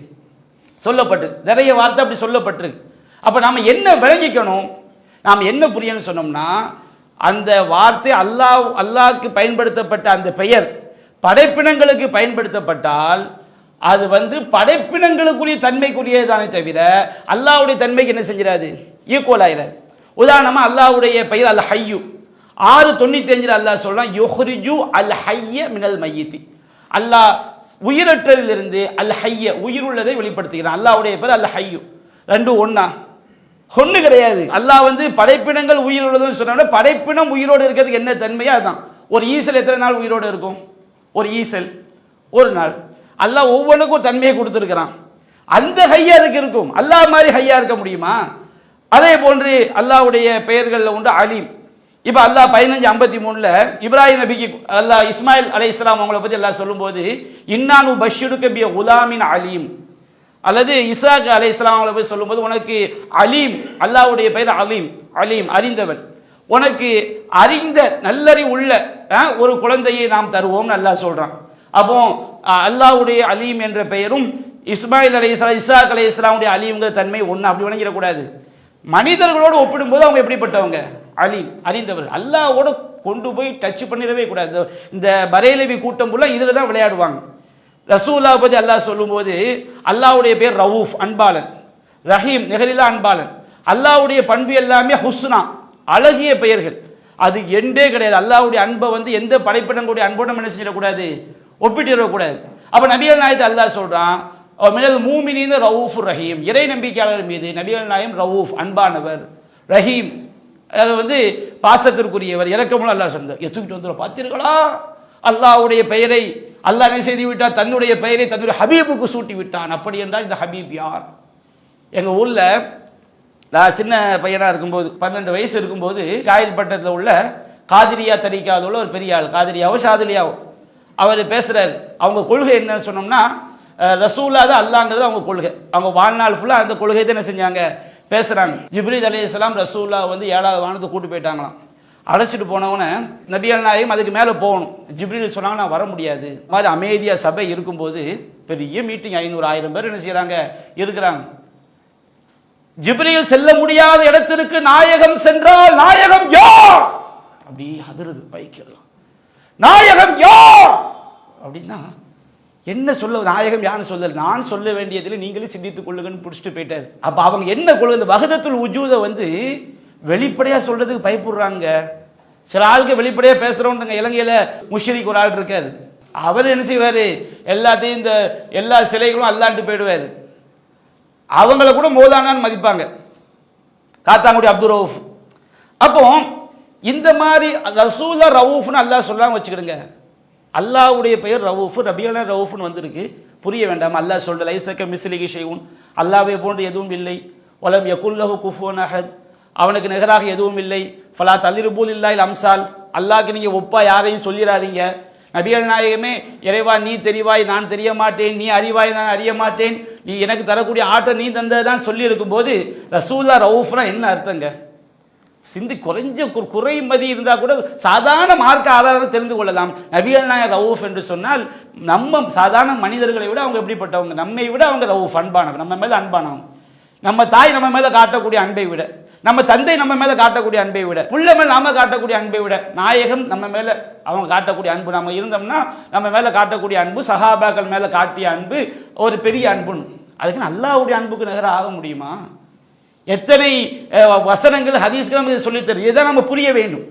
சொல்லப்பட்டு நிறைய வார்த்தை அப்படி சொல்லப்பட்டிருக்கு. அப்ப நாம என்ன விளங்கிக்கணும், நாம் என்ன புரியணும்னு சொன்னோம்னா, அந்த வார்த்தை அல்லாஹ்க்கு பயன்படுத்தப்பட்ட அந்த பெயர் படைப்பினங்களுக்கு பயன்படுத்தப்பட்டால் அது படைப்பினங்களுக்குரிய தன்மைக்குரியதானே தவிர அல்லாஹ்வுடைய தன்மைக்கு என்ன செஞ்சிடாது, ஈக்குவல் ஆயிராது. உதாரணமா அல்லாஹ்வுடைய பெயர் அல் ஹய்யு 6:95 அல்லாஹ் சொல்றான், யுஹ்ரிஜு அல் ஹய்ய மினல் மய்யித்தி, அல்லாஹ் உயிரற்றதிலிருந்து அல் ஹய்ய உயிருள்ளதை வெளிப்படுத்துகிறான். அல்லாஹ்வுடைய பெயர் அல் ஹய்யு. ரெண்டும் ஒண்ணு கிடையாது. அல்லாஹ் படைப்பினங்கள் உயிர் உள்ளதுன்னு சொன்னா படைப்பினம் உயிரோடு இருக்கிறதுக்கு என்ன தன்மையோ அதுதான். ஒரு ஈசல் எத்தனை நாள் உயிரோடு இருக்கும்? ஒரு ஈசல் ஒரு நாள். அல்லாஹ் ஒவ்வொன்றுக்கும் ஒரு தன்மையை கொடுத்திருக்கிறான். அந்த ஹையா அதுக்கு இருக்கும். அல்லாஹ் மாதிரி ஹையா இருக்க முடியுமா? அதே போன்று அல்லாஹ்வுடைய பெயர்கள்ல உண்டு அலீம். இப்ப அல்லாஹ் 15:53 இப்ராஹிம் நபிக்கு அல்லாஹ் இஸ்மாயில் அலைஹிஸ்ஸலாம் அவங்கள பத்தி அல்லாஹ் சொல்லும்போது இன்னானு பஷ்ஷிருக பி குலாமின் அலீம், அல்லது இசாக் அலைஹிஸ்ஸலாம் அவங்கள போய் சொல்லும்போது உனக்கு அலீம், அல்லாஹ்வுடைய பெயர் அலீம், அலீம் அறிந்தவன், உனக்கு அறிந்த நல்லறி உள்ள ஒரு குழந்தையை நாம் தருவோம்னு அல்லாஹ் சொல்றான். அப்போ அல்லாஹ்வுடைய அலீம் என்ற பெயரும் இஸ்மாயில் அலைஹிஸ்ஸலாம் இசாக் அலைஹிஸ்ஸலாமுடைய அலீம்ங்கிற தன்மை ஒன்று அப்படி வணங்கிடக்கூடாது. மனிதர்களோடு ஒப்பிடும்போது அவங்க எப்படிப்பட்டவங்க, அலீம் அறிந்தவர். அல்லாஹ்வோட கொண்டு போய் டச் பண்ணிடவே கூடாது. இந்த பரேலவி கூட்டம் புள்ள இதில் தான் விளையாடுவாங்க. ரசூல்லா பற்றி அல்லாஹ் சொல்லும்போது அல்லாஹ்வுடைய பேர் ரவூஃப் அன்பாளன், ரஹீம் நிகரிலா அன்பாளன். அல்லாஹ்வுடைய பண்பு எல்லாமே ஹுஸ்னா அழகிய பெயர்கள். அது எண்டே கிடையாது. அல்லாஹ்வுடைய அன்பை வந்து எந்த படைப்பிடங்களுடைய அன்போடு என்ன செஞ்சிடக்கூடாது, ஒப்பிட்டிடக்கூடாது. அப்போ நபிகள் நாயகத்தை அல்லாஹ் சொல்றான், மினல் மூமினீன ரவூஃபுர் ரஹீம், இறை நம்பிக்கையாளர் மீது நபிகள் நாயகம் ரவூஃப் அன்பானவர், ரஹீம் அது வந்து பாசத்திற்குரியவர், இரக்கமுள்ள அல்லாஹ் சொன்னார். தூக்கிட்டு வந்துடும் பார்த்தீர்களா, அல்லாஹ்வுடைய பெயரை அல்லாஹ் என்ன செய்து விட்டார், தன்னுடைய பெயரை தன்னுடைய ஹபீபுக்கு சூட்டி விட்டான். அப்படி என்றால் இந்த ஹபீப் யார்? எங்கள் ஊரில் நான் சின்ன பையனாக இருக்கும்போது 12 வயசு இருக்கும்போது காயல்பட்டத்தில் உள்ள காதிரியா தரிக்காவில் உள்ள ஒரு பெரிய ஆள், காதிரியாவோ ஷாதிலியாவோ, அவர் பேசுகிறார். அவங்க கொள்கை என்னன்னு சொன்னோம்னா ரசூலா தான் அல்லாங்கிறது அவங்க கொள்கை. அவங்க வாழ்நாள் ஃபுல்லாக அந்த கொள்கை தான் என்ன செஞ்சாங்க, பேசுகிறாங்க. ஜிப்ரீல் அலைஹிஸ்ஸலாம் ரசூலா வந்து 7வது வானத்தை கூட்டு போயிட்டாங்களாம். அழைச்சிட்டு போனவன நபிகள் நாயகம் அதுக்கு மேலே போகணும். ஜிப்ரீல் சொன்னாங்க நான் வர முடியாது. இந்த மாதிரி அமைதியாக சபை இருக்கும்போது பெரிய மீட்டிங் 500-1000 பேர் என்ன செய்கிறாங்க, இருக்கிறாங்க. ஜிப்ரீல் செல்ல முடியாத இடத்திற்கு நாயகம் சென்றால் நாயகம் யார் அப்படி அதிருது பைக்கெல்லாம். நாயகம் யார் அப்படின்னா என்ன சொல்ல, நாயகம் யாருன்னு சொல்லல, நான் சொல்ல வேண்டியதில் நீங்களே சிந்தித்துக் கொள்ளுங்கன்னு பிடிச்சிட்டு போயிட்டாரு. அப்ப அவங்க என்ன கொள்கை, வஹதத்துல் உஜூத வந்து வெளிப்படையா சொல்றதுக்கு பயப்படுறாங்க. சில ஆளுக்கு வெளிப்படையா பேசுறவங்க. இலங்கையில முஷ்ரிக் ஒரு ஆள் இருக்காரு, அவர் என்ன செய்வாரு, எல்லாத்தையும் இந்த எல்லா சிலைகளும் அல்லாண்டு போயிடுவாரு. அவங்கள கூட மோதானான்னு மதிப்பாங்க, காத்தாங்குடி அப்துல் ரவுஃப். அப்போ இந்த மாதிரி ரசூலா ரவூஃப்னு அல்லாஹ் சொல்லாம வச்சுக்கிடுங்க. அல்லாஹ்வுடைய பெயர் ரவூஃப், ரபியல் ரவூஃப்னு வந்திருக்கு. புரிய வேண்டாம். அல்லாஹ் சொல்ற லைஸக மிஸ்லிஹி ஷைஉன், அல்லாஹ்வை போன்று எதுவும் இல்லை. வலம் யகுல் லஹு குஃபுவன் அஹத், அவனுக்கு நிகராக எதுவும் இல்லை. ஃபலா தலிருபு லில்லாஹில் அம்சால், அல்லாஹ்க்கு நீங்க ஒப்பா யாரையும் சொல்லிடாதீங்க. நபிகள் நாயகமே, இறைவா நீ தெரிவாய் நான் தெரிய மாட்டேன், நீ அறிவாய் நான் அறிய மாட்டேன், நீ எனக்கு தரக்கூடிய ஆற்றல் நீ தந்ததான் சொல்லி இருக்கும் போது ரசூலா ரவூஃப்னா என்ன அர்த்தங்க? சிந்தி குறைஞ்ச குறைமதி இருந்தால் கூட சாதாரண மார்க்க ஆதாரத்தை தெரிந்து கொள்ளலாம். நபிகள் நாயகம் ரவூஃப் என்று சொன்னால் நம்ம சாதாரண மனிதர்களை விட அவங்க எப்படிப்பட்டவங்க, நம்மை விட அவங்க ரவூஃப் அன்பானவங்க, நம்ம மேல அன்பானவங்க. நம்ம தாய் நம்ம மேல காட்டக்கூடிய அன்பை விட, நம்ம தந்தை நம்ம மேல காட்டக்கூடிய அன்பை விட, புள்ள மேல நாம காட்டக்கூடிய அன்பை விட நாயகம் நம்ம மேல அவங்க காட்டக்கூடிய அன்பு, நம்ம இருந்தோம்னா நம்ம மேல காட்டக்கூடிய அன்பு, சஹாபாக்கள் மேல காட்டிய அன்பு ஒரு பெரிய அன்புன்னு. அதுக்கு அல்லாஹ்வுடைய அன்புக்கு நிகராக ஆக முடியுமா? எத்தனை வசனங்கள் ஹதீஸ்கள் நமக்கு சொல்லித் தரும். இதை நம்ம புரிய வேண்டும்.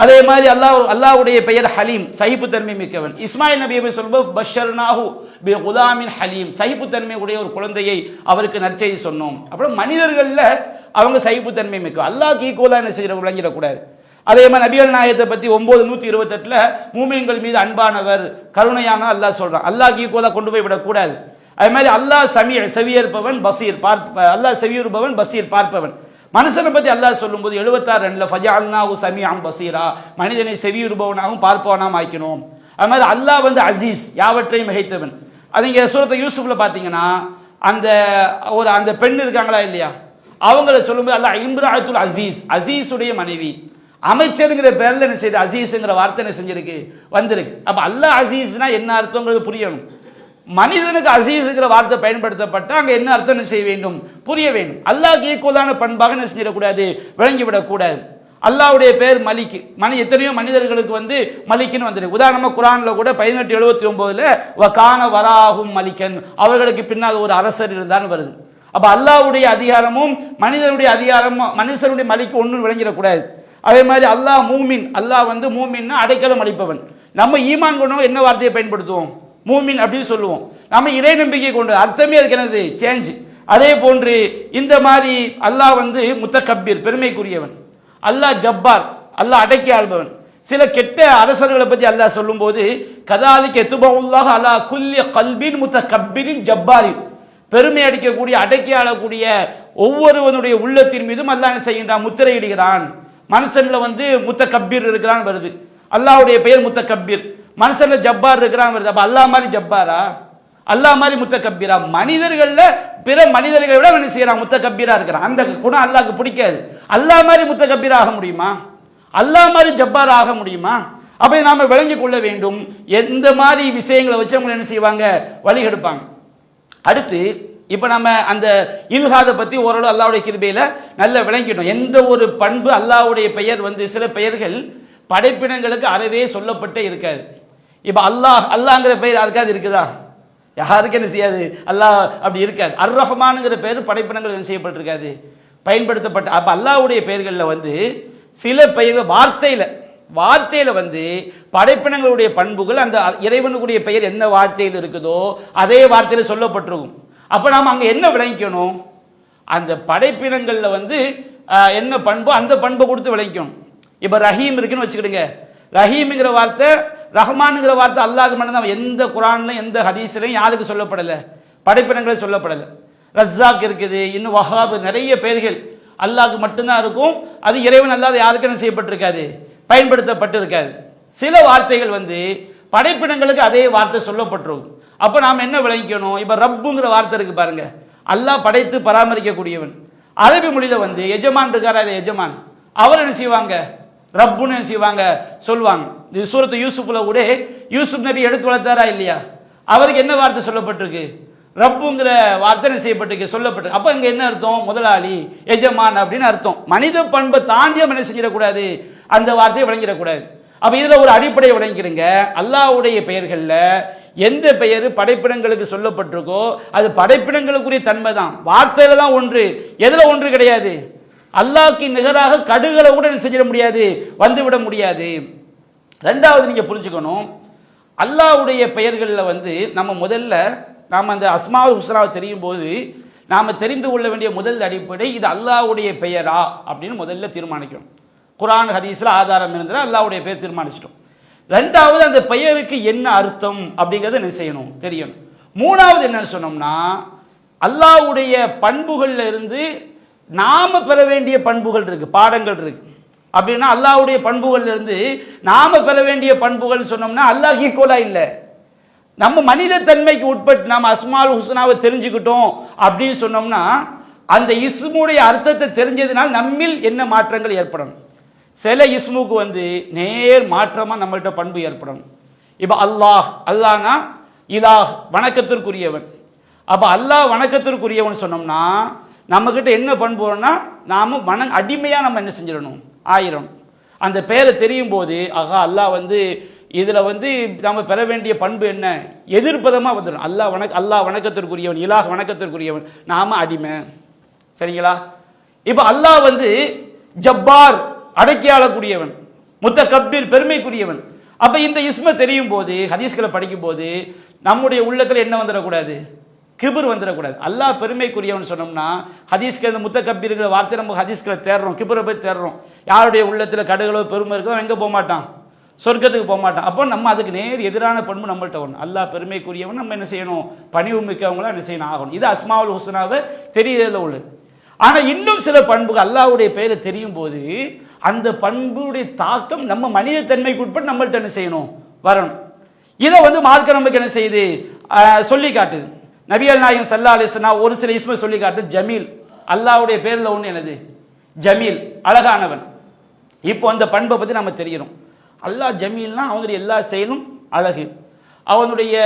அதே மாதிரி அல்லாஹ்வுடைய பெயர் ஹலீம், சகிப்புத்தன்மை மிக்கவன். இஸ்மாயில் நபியை சொல்லும்போது பஷர்னாஹு பி குலாமின் ஹலீம், சகிப்புத்தன்மை உடைய ஒரு குழந்தையை அவருக்கு நற்செய்தி சொன்னோம். அப்புறம் மனிதர்கள்ல அவங்க சகிப்புத்தன்மை மிக்க, அல்லாஹ்க்கு ஈக்குவலா என்ன செய்ய விளங்கிடக்கூடாது. அதே மாதிரி நபிகள் நாயகத்தை பத்தி 9:128 மூமின்கள் மீது அன்பானவர் கருணையான அல்லாஹ் சொல்றான். அல்லாஹ்க்கு ஈக்குவலா கொண்டு போய் விடக்கூடாது. அதே மாதிரி அல்லாஹ் செவியேற்பவன் பசீர், அல்லாஹ் செவியுறுபவன் பசீர் பார்ப்பவன். மனுஷனை பத்தி அல்லாஹ் சொல்லும்போது 76 ஃபஜஅல்னாஹு சமீஅன் பசீரா, மனிதனை செவியுறுபவனாகவும் பார்ப்பவனாகவும் ஆக்கினோம். அது மாதிரி அல்லாஹ் வந்து அசீஸ், யாவற்றையும் மிகைத்தவன். அது இங்க சூரத்து யூசுஃப்ல பாத்தீங்கன்னா அந்த பெண் இருக்காங்களா இல்லையா, அவங்கள சொல்லும்போது அல்லாஹ் இம்ராஅத்துல் அசீஸ், அசீஸுடைய மனைவி, அமைச்சருங்கிற பேர்ல என்ன செய்யுது, அசீஸ்ங்கிற வார்த்தை என்ன செஞ்சிருக்கு, வந்திருக்கு. அப்ப அல்லாஹ் அசீஸ்னா என்ன அர்த்தங்கிறது புரியணும். மனிதனுக்கு அசீஸ்ங்கிற வார்த்தை பயன்படுத்தப்பட்ட அங்க என்ன அர்த்தம் செய்ய வேண்டும், புரிய வேண்டும். அல்லாஹ்க்கு ஈக்குவலான பண்பாக என்ன செஞ்சிடக்கூடாது, விளங்கிவிடக்கூடாது. அல்லாஹ்வுடைய பேர் மலிக், எத்தனையோ மனிதர்களுக்கு வந்து மலிக்குன்னு வந்திருக்கு. உதாரணமா குர்ஆன்ல கூட 1879 வகான வராஹும் மலிக்கன், அவர்களுக்கு பின்னால் ஒரு அரசர் இருந்தான்னு வருது. அப்ப அல்லாஹ்வுடைய அதிகாரமும் மனிதனுடைய அதிகாரமும் மனுஷனுடைய மலிக்கு ஒன்றும் விளங்கிடக்கூடாது. அதே மாதிரி அல்லாஹ் மூமின், அல்லாஹ் வந்து மூமின்னா அடைக்கலம் அளிப்பவன். நம்ம ஈமான் கொண்டவங்க என்ன வார்த்தையை பயன்படுத்துவோம், மூமின் அப்படின்னு சொல்லுவோம். நம்ம இறை நம்பிக்கை கொண்டு அர்த்தமே அதுக்கு என்னது, சேஞ்ச். அதே போன்று இந்த மாதிரி அல்லாஹ் வந்து முத்தகப்பீர், பெருமைக்குரியவன். அல்லாஹ் ஜப்பார், அல்லாஹ் அடக்கி ஆள்பவன். சில கெட்ட அரசர்களை பத்தி அல்லாஹ் சொல்லும் போது கதாலிக எத்துபவுல்லாஹ் அலா குல்லி கல்பின் முத்தகப்பிரின் ஜப்பாரின், பெருமை அடிக்கக்கூடிய அடக்கி ஆளக்கூடிய ஒவ்வொருவனுடைய உள்ளத்தின் மீதும் அல்லாஹ் என்ன செய்கின்றான், முத்திரையிடுகிறான். மனுஷன்ல வந்து முத்தகப்பீர் இருக்கிறான் வருது, அல்லாஹ்வுடைய பெயர் முத்தகப்பீர். மனுஷன்ல ஜப்பார் இருக்கிறான் வருது. அப்ப அல்லாஹ் மாதிரி ஜப்பாரா, அல்லாஹ் மாதிரி முத்தகப்பீரா? மனிதர்கள்ல பிற மனிதர்களை விட என்ன செய்யறான், முத்தகப்பீரா இருக்கிறான். அந்த குணம் அல்லாஹ்க்கு பிடிக்காது. அல்லாஹ் மாதிரி முத்தகப்பீரா ஆக முடியுமா, அல்லாஹ் மாதிரி ஜப்பார் ஆக முடியுமா? அப்ப நாம விளங்கிக் கொள்ள வேண்டும். எந்த மாதிரி விஷயங்களை வச்சு அவங்க என்ன செய்வாங்க, வழி எடுப்பாங்க. அடுத்து இப்ப நம்ம அந்த இல்ஹாத பத்தி ஓரளவு அல்லாஹ்வுடைய கிருபையில நல்ல விளங்கிட்டோம். எந்த ஒரு பண்பு அல்லாஹ்வுடைய பெயர் வந்து சில பெயர்கள் படைப்பினங்களுக்கு அறவே சொல்லப்பட்டே இருக்காது. இப்போ அல்லாஹ் அல்லாங்கிற பெயர் யாருக்காவது இருக்குதா? யாருக்கு என்ன செய்யாது, அல்லாஹ் அப்படி இருக்காது. அர் ரஹ்மானுங்கிற பேர் படைப்பினங்கள் என்ன செய்யப்பட்டிருக்காது, பயன்படுத்தப்பட்ட. அப்போ அல்லாஹ்வுடைய பெயர்களில் வந்து சில பெயர்கள் வார்த்தையில வந்து படைப்பினங்களுடைய பண்புகள் அந்த இறைவனுடைய பெயர் என்ன வார்த்தையில் இருக்குதோ அதே வார்த்தையில் சொல்லப்பட்டிருக்கும். அப்போ நாம் அங்கே என்ன விளங்கிக்கணும், அந்த படைப்பினங்களில் வந்து என்ன பண்போ அந்த பண்பை கொடுத்து விளங்கிக்கணும். இப்போ ரஹீம் இருக்குன்னு வச்சுக்கிடுங்க, ரஹீம்ங்கிற வார்த்தை ரஹ்மானுங்கிற வார்த்தை அல்லாஹ்க்கு மட்டும்தான். எந்த குரான்லையும் எந்த ஹதீஸ்லையும் யாருக்கு சொல்லப்படலை, படைப்பினங்களே சொல்லப்படலை. ரஸாக் இருக்குது, இன்னும் வஹாப், நிறைய பெயர்கள் அல்லாஹ்க்கு மட்டும்தான் இருக்கும். அது இறைவன் அல்லாத யாருக்கு என்ன செய்யப்பட்டிருக்காது, பயன்படுத்தப்பட்டிருக்காது. சில வார்த்தைகள் வந்து படைப்பினங்களுக்கு அதே வார்த்தை சொல்லப்பட்டிருக்கும். அப்போ நாம் என்ன விளங்கிக்கணும், இப்போ ரப்புங்கிற வார்த்தை இருக்கு பாருங்க, அல்லாஹ் படைத்து பராமரிக்கக்கூடியவன். அரபி மொழியில வந்து எஜமான் இருக்காரா, அது எஜமான், அவர் என்ன செய்வாங்க, ரப்புன்னு என்ன செய்வாங்க சொல்லுவாங்க. இது சூரத்து யூசுப்ல கூட யூசுப் நபி எடுத்து வளர்த்தாரா இல்லையா, அவருக்கு என்ன வார்த்தை சொல்லப்பட்டிருக்கு, ரப்புங்கிற வார்த்தை என்ன செய்யப்பட்டிருக்கு, சொல்லப்பட்டிருக்கு. அப்போ இங்க என்ன அர்த்தம், முதலாளி, எஜமான் அப்படின்னு அர்த்தம். மனித பண்பை தாண்டிய என்ன செஞ்சிடக்கூடாது, அந்த வார்த்தையை விளங்கிடக்கூடாது. அப்ப இதுல ஒரு அடிப்படையை விளங்கிடுங்க, அல்லாஹ்வுடைய பெயர்கள்ல எந்த பெயர் படைப்பினங்களுக்கு சொல்லப்பட்டிருக்கோ அது படைப்பினங்களுக்குரிய தன்மை தான், வார்த்தையில தான் ஒன்று, எதுல ஒன்று கிடையாது. அல்லாஹ்க்கு நிகராக கடுகளை கூட செஞ்சிட முடியாது, வந்துவிட முடியாது. ரெண்டாவது நீங்க புரிஞ்சுக்கணும், அல்லாஹ்வுடைய பெயர்கள்ல வந்து நம்ம முதல்ல நாம் அந்த அஸ்மாவுல் ஹுஸ்னாவை தெரியும் போது நாம் தெரிந்து கொள்ள வேண்டிய முதல் அடிப்படை இது அல்லாஹ்வுடைய பெயரா அப்படின்னு முதல்ல தீர்மானிக்கணும். குர்ஆன் ஹதீஸ்ல ஆதாரம் இருந்தால் அல்லாஹ்வுடைய பெயர் தீர்மானிச்சிட்டோம். ரெண்டாவது அந்த பெயருக்கு என்ன அர்த்தம் அப்படிங்கிறத என்ன செய்யணும், தெரியணும். மூணாவது என்னன்னு சொன்னோம்னா அல்லாஹ்வுடைய பண்புகள்ல இருந்து நாம பெற வேண்டிய பண்புகள் இருக்கு, பாடங்கள் இருக்கு. அப்படின்னா அல்லாஹ்வுடைய பண்புகள்ல இருந்து நாம பெற வேண்டிய பண்புகள் சொன்னோம்னா அல்லாஹ் ஈக்குவலா இல்லை. நம்ம மனித தன்மைக்கு உட்பட்டு நாம் அஸ்மால் ஹுஸ்னாவை தெரிஞ்சுக்கிட்டோம் அப்படின்னு சொன்னோம்னா அந்த இஸ்முடைய அர்த்தத்தை தெரிஞ்சதுனால் நம்மில் என்ன மாற்றங்கள் ஏற்படணும். சில இஸ்முக்கு வந்து நேர் மாற்றமா நம்மள்கிட்ட பண்பு ஏற்படணும். இப்ப அல்லாஹ்னா இலாஹ், வணக்கத்திற்குரியவன். அப்ப அல்லாஹ் வணக்கத்திற்குரியவன் சொன்னோம்னா நம்ம கிட்ட என்ன பண்பு வரும்னா நாம அடிமையா நம்ம என்ன செஞ்சிடணும், ஆயிரம். அந்த பெயரை தெரியும் போது ஆகா அல்லாஹ் வந்து இதுல வந்து நம்ம பெற வேண்டிய பண்பு என்ன, எதிர்ப்பதமா வந்துடும். அல்லாஹ் வணக்கத்திற்குரியவன், இலாஹ் வணக்கத்திற்குரியவன், நாம அடிமை. சரிங்களா? இப்ப அல்லாஹ் வந்து ஜப்பார், அடக்கியாளக்கூடியவன், முத்தகப்பீர், பெருமைக்குரியவன். அப்ப இந்த இஸ்ம தெரியும் போது ஹதீஸ்களை படிக்கும் போது நம்முடைய உள்ளத்துல என்ன வந்துடக்கூடாது, கிபர் வந்துடக்கூடாது. அல்லாஹ் பெருமைக்குரியவன் சொன்னோம்னா ஹதீஸ்கள் இந்த முத்தகப்பீர்ங்கிற வார்த்தை நம்ம ஹதீஸ்களை தேடுறோம், கிபரை போய் தேடுறோம். யாருடைய உள்ளத்துல கடுகளோ பெருமை இருக்கோ எங்க போக மாட்டான், சொர்க்கத்துக்கு போக மாட்டான். அப்போ நம்ம அதுக்கு நேர் எதிரான பண்பு நம்மள்கிட்ட வரணும். அல்லாஹ் பெருமைக்குரியவன், நம்ம என்ன செய்யணும், பணிவு மிக்கவங்களா என்ன செய்யணும், ஆகணும். இது அஸ்மாவுல் ஹுஸ்னாவை தெரியறதுல உள்ளது. ஆனா இன்னும் சில பண்புகள் அல்லாஹ்வுடைய பெயரை தெரியும் போது அந்த பண்புடைய தாக்கம் நம்ம மனித தன்மைக்கு உட்பட்டு நம்மள்ட்ட என்ன செய்யணும், வரணும். இதை வந்து மார்க்க நமக்கு என்ன செய்யுது, சொல்லி காட்டுது. நபிகள் நாயகம் ஸல்லல்லாஹு அலைஹி வஸல்லம் ஒரு சில இஸ்மை சொல்லி காட்டு. ஜமீல், அல்லாஹ்வுடைய பேர்ல ஒன்று என்னது, ஜமீல், அழகானவன். இப்போ அந்த பண்பை பத்தி நம்ம தெரியணும். அல்லாஹ் ஜமீல்னா அவனுடைய எல்லா செயலும் அழகு, அவனுடைய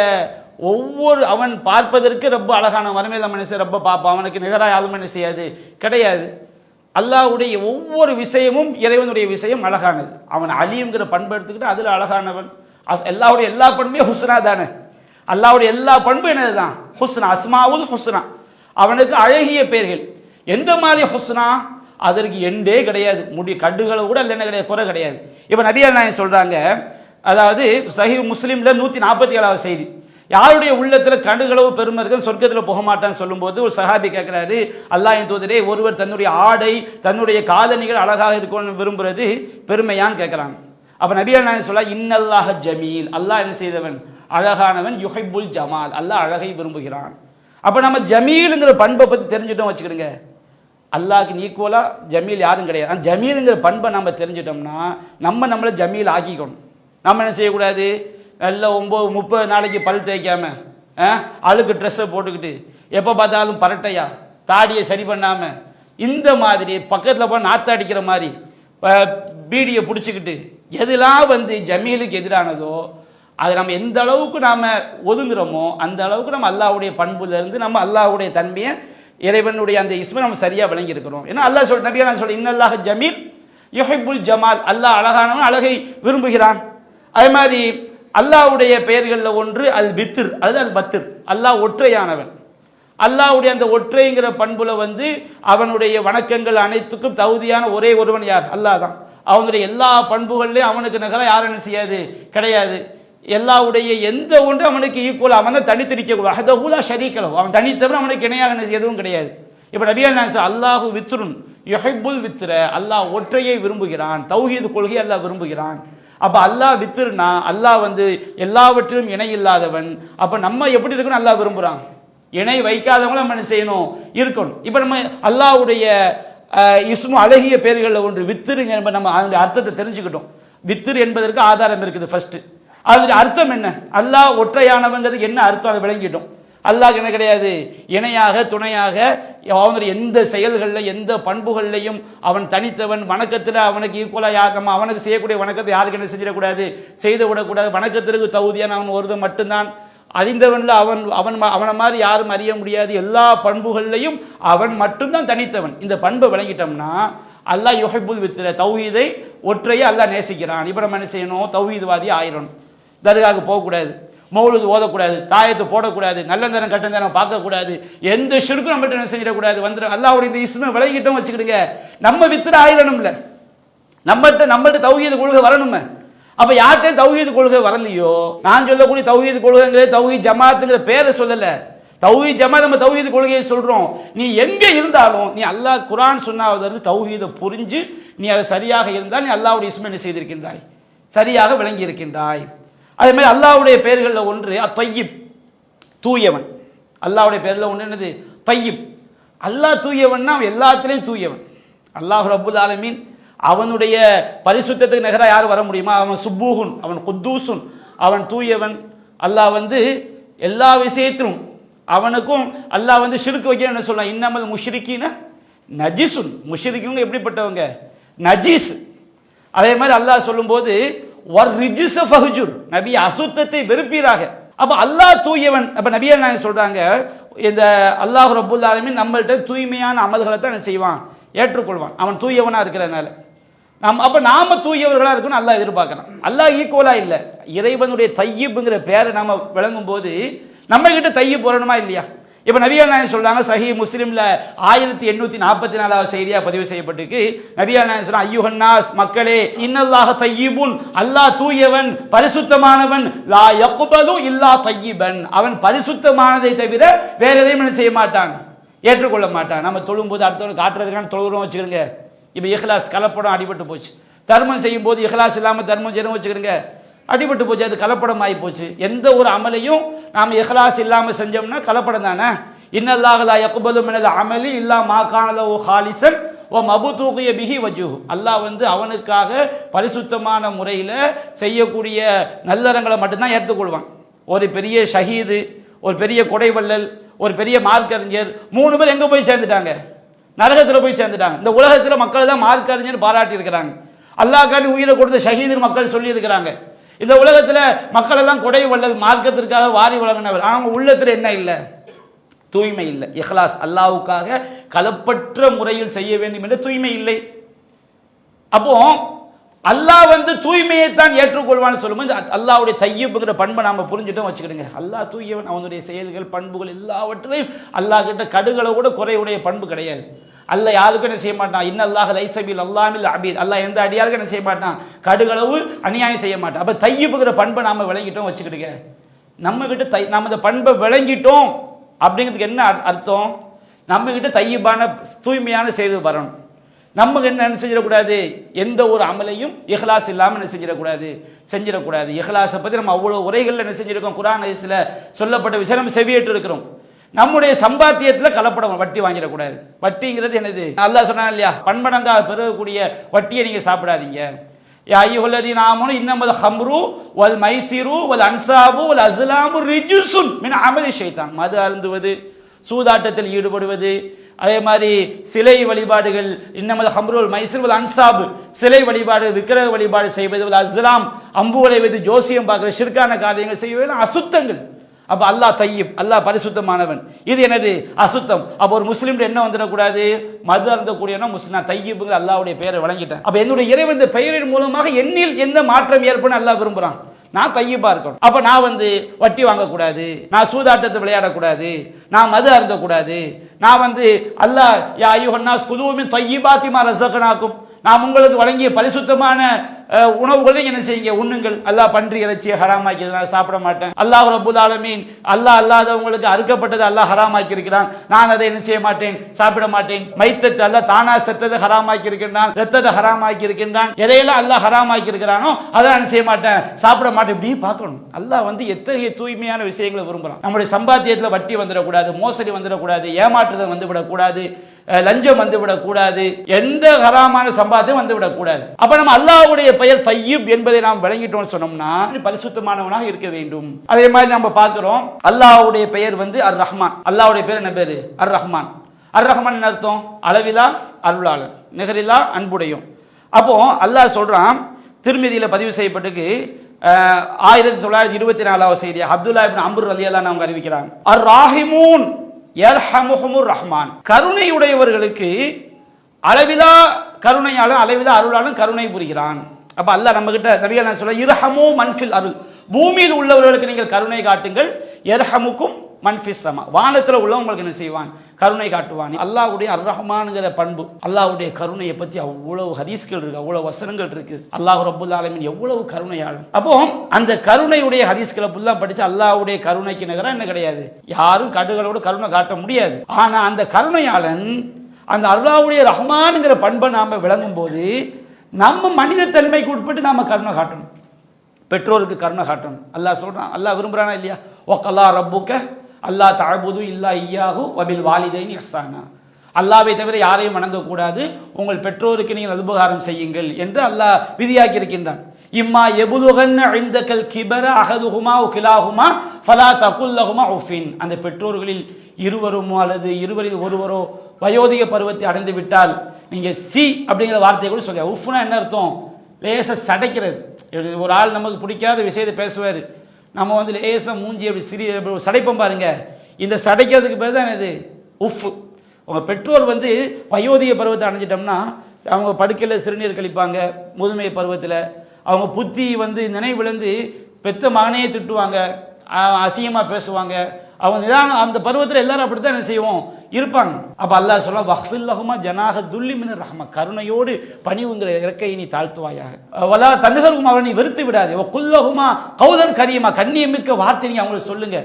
ஒவ்வொரு அவன் பார்ப்பதற்கு ரொம்ப அழகான வரமே நம்ம என்ன செய்ய, ரொம்ப பார்ப்பான், அவனுக்கு நிகராக யாரும் என்ன செய்யாது, கிடையாது. அல்லாஹ்வுடைய ஒவ்வொரு விஷயமும் இறைவனுடைய விஷயம் அழகானது. அவன் அலிங்கிற பண்பு எடுத்துக்கிட்டு அதுல அழகானவன். அல்லாஹ்வுடைய எல்லா பண்புமே ஹுஸ்னா தானே, அல்லாஹ்வுடைய எல்லா பண்பு என்னதுதான், ஹுஸ்னா, அஸ்மாவுல் ஹுஸ்னா. அவனுக்கு அழகிய பெயர்கள். எந்த மாதிரி ஹுஸ்னா, அதற்கு எண்டே கிடையாது, முடி கடுகளை கூட என்ன கிடையாது, குறை கிடையாது. இப்ப நபிகள் நாயகம் சொல்றாங்க, அதாவது சஹீஹ் முஸ்லிம்ல 147வது செய்தி, யாருடைய உள்ளத்துல கடுகளவு பெருமை இருக்கு சொர்க்கத்தில் போக மாட்டான்னு சொல்லும்போது ஒரு சஹாபி கேட்கிறாரு, அல்லாஹ்வின் தூதரே, ஒருவர் தன்னுடைய ஆடை தன்னுடைய காதணிகள் அழகாக இருக்கணும்னு விரும்புறது பெருமையான்னு கேட்கிறாங்க. அப்ப நபிகள் நாயகம் சொல்ல, இன்னல்லாஹ ஜமீல், அல்லாஹ் என்ன செய்தவன், அழகானவன், யுஹிப்புல் ஜமால், அல்லாஹ் அழகை விரும்புகிறான். அப்ப நம்ம ஜமீலுங்கிற பண்பை பத்தி தெரிஞ்சுட்டோம் வச்சுக்கிடுங்க, அல்லாஹ்க்கு ஈக்குவலா ஜமீல் யாரும் கிடையாது. ஜமீலுங்கிற பண்பை நம்ம தெரிஞ்சிட்டோம்னா நம்மளை ஜமீல் ஆக்கிக்கணும். நம்ம என்ன செய்யக்கூடாது, நல்ல 9-30 நாளைக்கு பல் தேய்க்காம அழுக்கு ட்ரெஸ்ஸை போட்டுக்கிட்டு எப்போ பார்த்தாலும் பரட்டையா தாடியை சரி பண்ணாம இந்த மாதிரி பக்கத்தில் போய் நாத்தாடிக்கிற மாதிரி பீடியை பிடிச்சிக்கிட்டு எதெல்லாம் வந்து ஜமீலுக்கு எதிரானதோ அது நம்ம எந்த அளவுக்கு நாம் ஒதுங்குறோமோ அந்த அளவுக்கு நம்ம அல்லாஹ்வுடைய பண்புல இருந்து நம்ம அல்லாஹ்வுடைய தன்மையை, இறைவனுடைய அந்த இஸ்மை நம்ம சரியா விளங்கி இருக்கிறோம். ஏன்னா அல்லாஹ் நபியா சொல்ல, இன்னல்லாஹ ஜமீல் யுஹிப்புல் ஜமால், அல்லாஹ் அழகானவன், அழகை விரும்புகிறான். அதே மாதிரி அல்லாஹ்வுடைய பெயர்களில் ஒன்று அல் பித்ர், அது அல் பத்ர், அல்லாஹ் ஒற்றையானவன். அல்லாஹ்வுடைய அந்த ஒற்றைங்கிற பண்புல அவனுடைய வணக்கங்கள் அனைத்துக்கும் தகுதியான ஒரே ஒருவன் யார்? அல்லாஹ் தான். அவனுடைய எல்லா பண்புகள்லையும் அவனுக்கு நிகழ யாரும் என்ன செய்யாது, கிடையாது. எல்லாவுடைய எந்த ஒன்று அவனுக்கு ஈக்குவல், அவன் தான் தனித்து நிற்கக்கூடாது. அஹதஹு லா ஷரீக லஹு, அவன் தனித்தவன், அவனுக்கு இணையாக எதுவும் கிடையாது. இப்ப நபிகள் நாயகம் அல்லாஹு வித்ருன் யுஹிப்புல் வித்ர, அல்லாஹ் ஒற்றையை விரும்புகிறான், தௌஹீது கொள்கை அல்லாஹ் விரும்புகிறான். அப்ப அல்லாஹ் வித்ருனா அல்லாஹ் எல்லாவற்றிலும் இணை இல்லாதவன். அப்ப நம்ம எப்படி இருக்கணும், அல்லாஹ் விரும்புறான். இணை வைக்காதவங்களும் நம்ம என்ன செய்யணும், இருக்கணும். இப்ப நம்ம அல்லாஹ்வுடைய இஸ்மு அழகிய பெயர்களில் ஒன்று வித்ருங்க, நம்ம அதனுடைய அர்த்தத்தை தெரிஞ்சுக்கிட்டோம். வித்ரு என்பதற்கு ஆதாரம் இருக்குது. ஃபர்ஸ்ட் அதனுடைய அர்த்தம் என்ன, அல்லாஹ் ஒற்றையானவங்கிறது என்ன அர்த்தம், அதை விளங்கிட்டோம். அல்லாஹ் என்ன கிடையாது, இணையாக துணையாக அவனுடைய எந்த செயல்களில் எந்த பண்புகள்லையும் அவன் தனித்தவன். வணக்கத்தில் அவனுக்கு ஈக்குவலாக யார், நம்ம அவனுக்கு செய்யக்கூடிய வணக்கத்தை யாருக்கு என்ன செஞ்சிடக்கூடாது, செய்து விடக்கூடாது. வணக்கத்திற்கு தகுதியான அவன் ஒருவன் மட்டும்தான். அறிந்தவன்ல அவனை மாதிரி யாரும் அறிய முடியாது. எல்லா பண்புகள்லையும் அவன் மட்டும்தான் தனித்தவன். இந்த பண்பை விளங்கிட்டோம்னா அல்லாஹ் யுஹிப்புல் வித்ர, தௌஹீதை ஒற்றையை அல்லாஹ் நேசிக்கிறான். இப்போ நம்ம என்ன செய்யணும், தௌஹீத்வாதி ஆயிரணும். தர்காவுக்கு போகக்கூடாது, மௌலூது ஓதக்கூடாது, தாயத்து போடக்கூடாது, நல்ல நேரம் கட்ட நேரம் பார்க்கக்கூடாது, எந்த ஷிர்க்கும் நம்மகிட்ட என்ன செஞ்சிடக்கூடாது. அல்லாஹ்வுடைய இந்த இஸ்மை விளங்கிட்டோம் வச்சுக்கிடுங்க, நம்ம வித்ர ஆயிரணும்ல. நம்மகிட்ட தௌஹீது கொள்கை வரணுமே. அப்ப யார்கிட்ட தௌஹீது கொள்கை வரலையோ, நான் சொல்லக்கூடிய தௌஹீது கொள்கைங்கிற தௌஹீத் ஜமாத்துங்கிற பேரை சொல்லல, தௌஹீத் ஜமாத் நம்ம தௌஹீது கொள்கையை சொல்றோம். நீ எங்க இருந்தாலும் நீ அல்லாஹ் குர்ஆன் சுன்னாவது தௌஹீதை புரிஞ்சு நீ அதை சரியாக இருந்தால் நீ அல்லாஹ்வுடைய இஸ்மை என்ன செய்திருக்கின்றாய், சரியாக விளங்கி இருக்கின்றாய். அதே மாதிரி அல்லாஹ்வுடைய பெயர்களில் ஒன்று அத்தய்யிப், தூயவன். அல்லாஹ்வுடைய பெயரில் ஒன்று என்னது, தய்யிப். அல்லாஹ் தூயவன்னா அவன் எல்லாத்திலையும் தூயவன். அல்லாஹ் ரப்புல் ஆலமீன் அவனுடைய பரிசுத்தத்துக்கு நிகராக யார் வர முடியுமா? அவன் சுப்பூஹுன், அவன் குத்தூசுன், அவன் தூயவன். அல்லாஹ் எல்லா விஷயத்திலும் அவனுக்கும் அல்லாஹ் ஷிர்க் வைக்க என்ன சொல்லலாம், இன்னமல் முஷ்ரிக்கீன நஜிசுன், முஷ்ரிக்குங்க எப்படிப்பட்டவங்க, நஜீஸ். அதே மாதிரி அல்லாஹ் சொல்லும்போது நபி அசுத்தத்தை வெறுப்பீராக. அப்ப அல்லாஹ் தூயவன். அப்ப நபியா நாயகம் சொல்றாங்க, இந்த அல்லாஹ் ரப்புல் ஆலமீன் நம்மள்ட்ட தூய்மையான அமல்களை தான் என்ன செய்வான், ஏற்றுக்கொள்வான். அவன் தூயவனா இருக்கிறதுனால அப்ப நாம தூயவர்களா இருக்கணும் அல்லாஹ் எதிர்பார்க்கிறான். அல்லாஹ் ஈக்குவலா இல்ல. இறைவனுடைய தையிப்ங்கிற பேரை நாம விளங்கும் போது நம்ம கிட்ட தையிப் வரணுமா இல்லையா? இப்ப நபியா நாயகம் சொல்றாங்க, சஹீஹ் முஸ்லிம்ல 1844 செய்தியா பதிவு செய்யப்பட்டிருக்கு. நபியா நாயகம் சொல்றாங்க, அய்யுஹன்னாஸ், மக்களே, இன்னல்லாஹ தையிபுன், அல்லாஹ் தூயவன், பரிசுத்தமானவன், லா யக்பலு இல்லா தையிபன், அவன் பரிசுத்தமானதை தவிர வேற எதையும் செய்ய மாட்டான், ஏற்றுக்கொள்ள மாட்டான். நம்ம தொழும்போது அடுத்தவனுக்கு காட்டுறதுக்கான தொழுகிறோம் வச்சுக்கிறோங்க. இப்ப இஹ்லாஸ் கலப்படம் அடிபட்டு போச்சு. தர்மம் செய்யும் போது இஹ்லாஸ் இல்லாம தர்மம் செய்யணும் வச்சுக்கிறோங்க, அடிபட்டு போச்சு, அது கலப்படம் ஆகி போச்சு. எந்த ஒரு அமலையும் நாம் இஹ்லாஸ் இல்லாம செஞ்சோம்னா கலப்படம் தானே. இன்னல்லாஹ லா யக்பலு மினல் அமலி இல்லா மா கான லஹு ஹாலிஸன் வ மப்தூகிய பிஹி வஜ்ஹு, அல்லாஹ் அவனுக்காக பரிசுத்தமான முறையில் செய்யக்கூடிய நல்லறங்களை மட்டும்தான் ஏற்றுக்கொள்வான். ஒரு பெரிய ஷஹீது, ஒரு பெரிய கொடைவள்ளல், ஒரு பெரிய மார்க்கறிஞர், 3 பேர் எங்க போய் சேர்ந்துட்டாங்க, நரகத்தில் போய் சேர்ந்துட்டாங்க. இந்த உலகத்தில் மக்கள் தான் மார்க்கறிஞர் பாராட்டி இருக்கிறாங்க. அல்லாஹ்காண்டி உயிரை கொடுத்த ஷஹீது மக்கள் சொல்லி இருக்கிறாங்க. இந்த உலகத்தில் மக்கள் எல்லாம் கொடை வல்லது மார்க்கத்திற்காக வாரி வழங்கினவர். அவங்க உள்ளத்தில் என்ன இல்லை, தூய்மை இல்லை, இஹ்லாஸ், அல்லாஹ்வுக்காக கலப்பற்ற முறையில் செய்ய வேண்டும் என்ற தூய்மை இல்லை. அப்போ அல்லாஹ் தூய்மையை தான் ஏற்றுக்கொள்வான்னு சொல்லும்போது அல்லாஹ்வுடைய தையிப்ங்கிற பண்பை நாம புரிஞ்சுட்டோம் வச்சுக்கிடுங்க. அல்லாஹ் தூயவன், அவனுடைய செயல்கள் பண்புகள் எல்லாவற்றையும் அல்லாஹ் கிட்ட கடுகளை கூட குறையுடைய பண்பு கிடையாது. அல்லாஹ் யாருக்கும் என்ன செய்ய மாட்டான், இன்னல்லாஹ லைஸ பில் அல்லாமில் அபீத், அல்லாஹ் எந்த அடியாருக்கும் என்ன செய்ய மாட்டான், கடுகளவு அநியாயம் செய்ய மாட்டான். அப்ப தையிப்ங்கிற பண்பை நாம விளங்கிட்டோம் வச்சுக்கிடுங்க. நம்ம கிட்ட நம்ம இந்த பண்பை விளங்கிட்டோம் அப்படிங்கிறதுக்கு என்ன அர்த்தம், நம்ம கிட்ட தையிபான தூய்மையான செய்து வரணும். நம்ம என்ன செஞ்சிடக்கூடாது, எந்த ஒரு அமலையும் இஹ்லாஸ் இல்லாமல் என்ன செஞ்சிடக்கூடாது. இஹ்லாஸை பற்றி நம்ம அவ்வளோ உரைகளில் என்ன செஞ்சிருக்கோம், குர்ஆன் ஹதீஸ்ல சொல்லப்பட்ட விஷயம் நம்ம செவியேற்று இருக்கிறோம். நம்முடைய சம்பாத்தியத்தில் கலப்படம், வட்டி வாங்கிடக்கூடாது. வட்டிங்கிறது என்னது, அல்லாஹ் சொன்னான் இல்லையா, பன்மடங்கா பெறக்கூடிய வட்டியை நீங்க சாப்பிடாதீங்க. யா அய்யுஹல்லதீன ஆமனு இன்னமல் ஹம்ரு வல் மைசிரு வல் அன்சாபு வல் அஸ்லாமு ரிஜ்சுன் மின் அமலி ஷைத்தான், மது அருந்துவது, சூதாட்டத்தில் ஈடுபடுவது, அதே மாதிரி சிலை வழிபாடுகள், இன்னமல் ஹம்ரு வல் மைசிரு வல் அன்சாபு, சிலை வழிபாடு, விக்கிரக வழிபாடு செய்வது, வல் அஸ்லாம், அம்புகளை வைத்து ஜோசியம் பார்க்கிற ஷிர்கான காரியங்கள் செய்வது அசுத்தங்கள். அப்ப அல்லாஹ் தய்யிப், அல்லாஹ் பரிசுத்தமானவன், இது எனது அசுத்தம். அப்ப ஒரு முஸ்லீம் என்ன வந்துடக்கூடாது, மது அருந்தக்கூடியவனா முஸ்லிம், நான் தய்யிப்ங்கிற அல்லாஹ்வுடைய பெயரை வழங்கிட்டேன். அப்ப என்னுடைய இறைவன் இந்த பெயரின் மூலமாக என்னில் எந்த மாற்றம் ஏற்படும் அல்லாஹ் விரும்புறான், நான் தய்யிபா இருக்கணும். அப்ப நான் வட்டி வாங்கக்கூடாது, நான் சூதாட்டத்தை விளையாடக்கூடாது, நான் மது அருந்தக்கூடாது, நான் அல்லாஹ் யா அய்யுஹன்னாஸ் குலூ மின் தய்யிபாத்தி மா ரஸக்னாக்கும், நாம் உங்களுக்கு வழங்கிய பரிசுத்தமான உணவுகளை என்ன செய்யுங்க, உண்ணுங்கள். அல்லாஹ் பன்றி இறைச்சியை ஹராமாக்கி சாப்பிட மாட்டேன். அல்லாஹ் ரப்புல் ஆலமீன் அல்லாஹ் அல்லாதவங்களுக்கு அறுக்கப்பட்டது அல்லாஹ் ஹராமாக்கி இருக்கிறான், நான் அதை என்ன செய்ய மாட்டேன், சாப்பிட மாட்டேன். மைத்தத்து அல்லாஹ் தானா செத்ததை ஹராமாக்கி இருக்கின்றான், ரத்தத்தை ஹராமாக்கி இருக்கின்றான். எதையெல்லாம் அல்லாஹ் ஹராமாக்கி இருக்கிறானோ அதை என்ன செய்ய மாட்டேன், சாப்பிட மாட்டேன். இப்படி பார்க்கணும். அல்லாஹ் எத்தகைய தூய்மையான விஷயங்களை விரும்புகிறான். நம்முடைய சம்பாத்தியத்தில் வட்டி வந்துடக்கூடாது, மோசடி வந்துடக்கூடாது, ஏமாற்றுதல் வந்துவிடக்கூடாது, லஞ்சம் வந்துவிடக்கூடாது, எந்த ஹராமான சம்பாத்தியம் வந்துவிடக்கூடாது. அப்ப நம்ம அல்லாஹ்வுடைய பெயர் தய்யிப் என்பதை நாம் விளங்கிட்டோம்னு சொன்னோம்னா பரிசுத்தமானவனாக இருக்க வேண்டும். அதே மாதிரி நம்ம பார்க்கிறோம், அல்லாஹ்வுடைய பெயர் அர் ரஹ்மான். அல்லாஹ்வுடைய பெயர் என்ன பேரு, அர் ரஹ்மான். அர் ரஹ்மான் என்ன அர்த்தம், அளவிலா அருளாளன், நிகரிலா அன்புடையும். அப்போ அல்லாஹ் சொல்றான், திருமதியில பதிவு செய்யப்பட்டிருக்கு 1924 செய்தி, அப்துல்லா இப்னு அம்ர் ரலியல்லாஹு அன்ஹு அறிவிக்கிறாங்க, அர் ராஹிமூன் யர்ஹமுஹுமுர் ரஹ்மான், கருணையுடையவர்களுக்கு அளவிலா கருணையாளன் அளவிலா அருளாளன் கருணை புரிகிறான். அப்ப அல்லாஹ் நம்ம கிட்ட நபிகள் நான் சொல்ல, இர்ஹமு மன்ஃபில் அருள், பூமியில் உள்ளவர்களுக்கு நீங்கள் கருணை காட்டுங்கள், யர்ஹமுக்கும் மன்ஃபிஸ் ஸமா, வானத்தில் உள்ளவங்களுக்கு என்ன செய்வான், கருணை காட்டுவான். அல்லாஹ்வுடைய அர் ரஹ்மான்ங்கிற பண்பு, அல்லாஹ்வுடைய கருணையை பத்தி அவ்வளவு ஹதீஸ்கள் இருக்கு, அவ்வளவு வசனங்கள் இருக்கு. அல்லாஹ் ரப்புல் ஆலமீன் எவ்வளவு கருணையாளன். அப்போ அந்த கருணையுடைய ஹதீஸ்களை ஃபுல்லா படிச்சு அல்லாஹ்வுடைய கருணைக்கு நிகரா என்ன கிடையாது, யாரும் கடுகளோடு கருணை காட்ட முடியாது. ஆனா அந்த கருணையாளன் அந்த அல்லாஹ்வுடைய ரஹ்மான்ங்கிற பண்பை நாம விளங்கும் போது நம்ம மனித தன்மைக்கு உட்பட்டு நாம கருணை காட்டணும். பெற்றோருக்கு கருணை காட்டணும். அல்லாஹ் சொல்றான், அல்லாஹ் விரும்புறானா இல்லையா, வகலா ரப்புக அல்லா தஅபுது இல்லா இய்யாஹு வபில் வாலிதைனி இஹ்சானா, அல்லாஹ்வை தவிர யாரையும் வணங்கக்கூடாது, உங்கள் பெற்றோருக்கு நீங்கள் உபகாரம் செய்யுங்கள் என்று அல்லாஹ் விதியாக்கி இருக்கின்றான். இம்மா யபுலுகன்ன இந்தகல் கிபர அஹதுஹுமா வ கிலாஹுமா ஃபலா தகுல் லஹுமா உஃபின், அந்த பெற்றோர்களில் இருவருமோ அல்லது இருவரில் ஒருவரோ வயோதிக பருவத்தை அடைந்து விட்டால் நீங்க சி அப்படிங்கிற வார்த்தையை கூட சொல்ல. உஃப்னா என்ன அர்த்தம், லேச சடைக்கிறது. ஒரு ஆள் நமக்கு பிடிக்காத விஷயத்தை பேசுவார், நம்ம லேசா மூஞ்சி அப்படி சிறிய சடைப்போம் பாருங்க, இந்த சடைக்கிறதுக்கு பேர் தான் இது உஃப். உங்கள் பெற்றோர் வயோதிக பருவத்தை அடைஞ்சிட்டோம்னா அவங்க படுக்கையில் சிறுநீர் கழிப்பாங்க, முதுமை பருவத்தில் அவங்க புத்தி நினைவிழந்து பெத்த மகனையே திட்டுவாங்க, அசிங்கமாக பேசுவாங்க. அவங்க நிதானம் அந்த பருவத்தில் எல்லாரும் அப்படித்தான் என்ன செய்வோம் இருப்பாங்க. அப்போ அல்லாஹ் சொல்ல, வஹ்ஃபில் லஹுமா ஜனாஹ துல்லி மினர் ரஹ்மா, கருணையோடு பணிவுங்கிற இறக்கையை நீ தாழ்த்துவாயாக. வலா தன்ஹர்ஹுமா, அவனை நீ வெறுத்து விடாதே. வகுல் லஹுமா கௌலன் கரீமா, கண்ணியமிக்க வார்த்தை நீங்க அவங்களுக்கு சொல்லுங்க.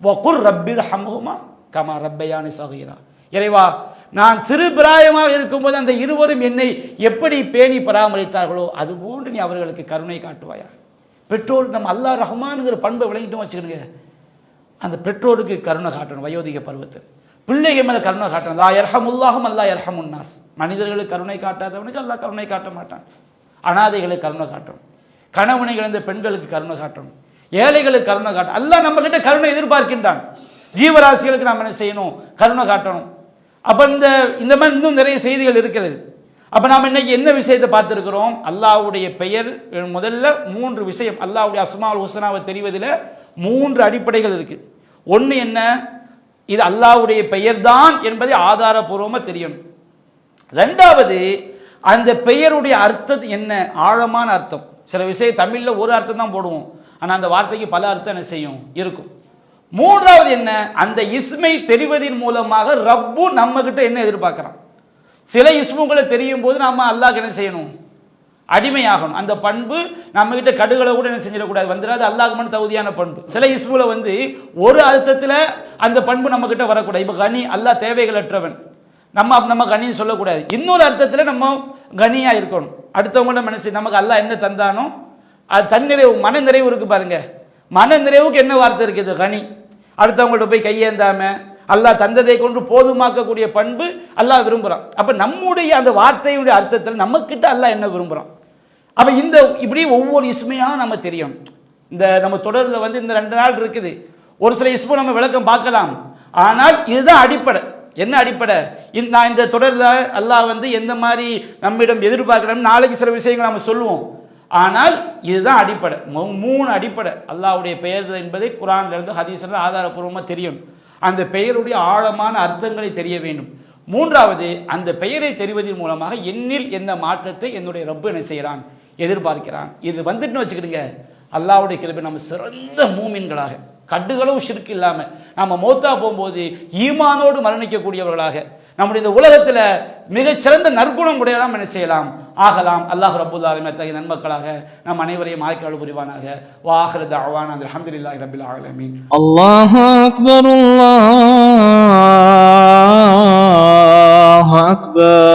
வகுர் ரப்பிர்ஹம்ஹுமா கமா ரப்பயானி ஸகீரா, இறைவா நான் சிறு பிராயமாக இருக்கும்போது அந்த இருவரும் என்னை எப்படி பேணி பராமரித்தார்களோ அதுபோன்று நீ அவர்களுக்கு கருணை காட்டுவாயா. பெற்றோர் நம்ம அல்லாஹ் ரஹ்மான்ங்கிற பண்பை விளங்கிட்டோம் வச்சுக்கிடுங்க, அந்த பெற்றோருக்கு கருணை காட்டணும். வயோதிக பருவத்தில் பிள்ளைகள் மேலே கருணை காட்டணும். லா யர்ஹமுல்லாஹும் அல்லா யர்ஹமுன்னாஸ், மனிதர்களுக்கு கருணை காட்டாதவனுக்கு அல்லாஹ் கருணை காட்ட மாட்டான். அனாதைகளுக்கு கருணை காட்டணும், கணவனை இழந்த பெண்களுக்கு கருணை காட்டணும், ஏழைகளுக்கு கருணை காட்டணும். அல்லாஹ் நம்ம கிட்ட கருணை எதிர்பார்க்கின்றான். ஜீவராசிகளுக்கு நாம் என்ன செய்யணும், கருணை காட்டணும். அப்ப இந்த மாதிரி இன்னும் நிறைய செய்திகள் இருக்கிறது. அப்ப நாம் இன்னைக்கு என்ன விஷயத்தை பார்த்திருக்கிறோம், அல்லாஹ்வுடைய பெயர் முதல்ல 3 விஷயம், அல்லாஹ்வுடைய அஸ்மாஉல் ஹுஸ்னாவை தெரிவதில் 3 அடிப்படைகள் இருக்கு. ஒன்று என்ன, இது அல்லாஹ்வுடைய பெயர் தான் என்பதை ஆதாரபூர்வமாக தெரியணும். ரெண்டாவது, அந்த பெயருடைய அர்த்தம் என்ன, ஆழமான அர்த்தம். சில விஷயம் தமிழில் ஒரு அர்த்தம் தான் போடுவோம், ஆனால் அந்த வார்த்தைக்கு பல அர்த்தம் என்ன செய்யும் இருக்கும். மூன்றாவது என்ன, அந்த இஸ்மை தெரிவதின் மூலமாக ரப்பு நம்ம கிட்ட என்ன எதிர்பார்க்கிறான். சில இஸ்முகளை தெரியும் போது நாம அல்லாஹ் என்ன செய்யணும், அடிமையாகணும். அந்த பண்பு நம்ம கிட்ட கடுகளை கூட என்ன செஞ்சிடக்கூடாது, வந்துடாது. அல்லாஹ்க்கு மட்டும் தகுதியான பண்பு. சில இஸ்முல ஒரு அர்த்தத்தில் அந்த பண்பு நம்ம கிட்ட வரக்கூடாது. இப்போ கனி, அல்லாஹ் தேவைகளற்றவன், நம்ம கனின்னு சொல்லக்கூடாது. இன்னொரு அர்த்தத்தில் நம்ம கனியா இருக்கணும். அடுத்தவங்களோட மனசு நமக்கு அல்லாஹ் என்ன தந்தானோ அது தன்னிறைவு, மன நிறைவு இருக்கு பாருங்க. மன நிறைவுக்கு என்ன வார்த்தை இருக்குது, கனி. அடுத்தவங்கள்ட்ட போய் கையேந்தாம அல்லாஹ் தந்ததை கொண்டு போதுமாக்கக்கூடிய பண்பு அல்லாஹ் விரும்புகிறான். அப்ப நம்முடைய அந்த வார்த்தையுடைய அர்த்தத்தில் நம்ம கிட்ட அல்லாஹ் என்ன விரும்புகிறான். அப்ப இப்படி ஒவ்வொரு இஸ்மையா நம்ம தெரியும். இந்த நம்ம தொடரில் இந்த 2 நாள் இருக்குது, ஒரு சில இஸ்மு நம்ம விளக்கம் பார்க்கலாம். ஆனால் இதுதான் அடிப்படை. என்ன அடிப்படை, நான் இந்த தொடரில் அல்லாஹ் எந்த மாதிரி நம்மிடம் எதிர்பார்க்கிறோம், நாளைக்கு சில விஷயங்கள் நம்ம சொல்லுவோம். ஆனால் இதுதான் அடிப்படை. 3 அடிப்படை அல்லாஹ்வுடைய பெயர் என்பதை குர்ஆன்ல இருந்து ஹதீஸ்ல ஆதாரப்பூர்வமாக தெரியும். அந்த பெயருடைய ஆழமான அர்த்தங்களை தெரிய வேண்டும். 3வது, அந்த பெயரை தெரிவதன் மூலமாக என்னில் என்ன மாற்றத்தை என்னுடைய ரப்பு என்ன செய்கிறான், எதிர்பார்க்கிறான். இது வந்துட்டுன்னு வச்சுக்கிடுங்க, அல்லாஹ்வுடைய கிருபை நம்ம சிறந்த மூமின்களாக, கட்டுகளவு ஷிர்க் இல்லாம நம்ம மௌத்தா போகும்போது ஈமானோடு மரணிக்கக்கூடியவர்களாக, நம்முடைய இந்த உலகத்தில் மிகச்சிறந்த நற்குணம் உடையலாம் என்ன செய்யலாம், ஆகலாம். அல்லாஹ் ரப்புல் ஆலமீன் அத்தகைய நன்மக்களாக நம் அனைவரையும் ஆக்கிரல் புரிவானாக. வாஹிரு தஅவானா அல்ஹம்துலில்லாஹி ரப்பில் ஆலமீன். அல்லாஹு அக்பர், அல்லாஹு அக்பர்.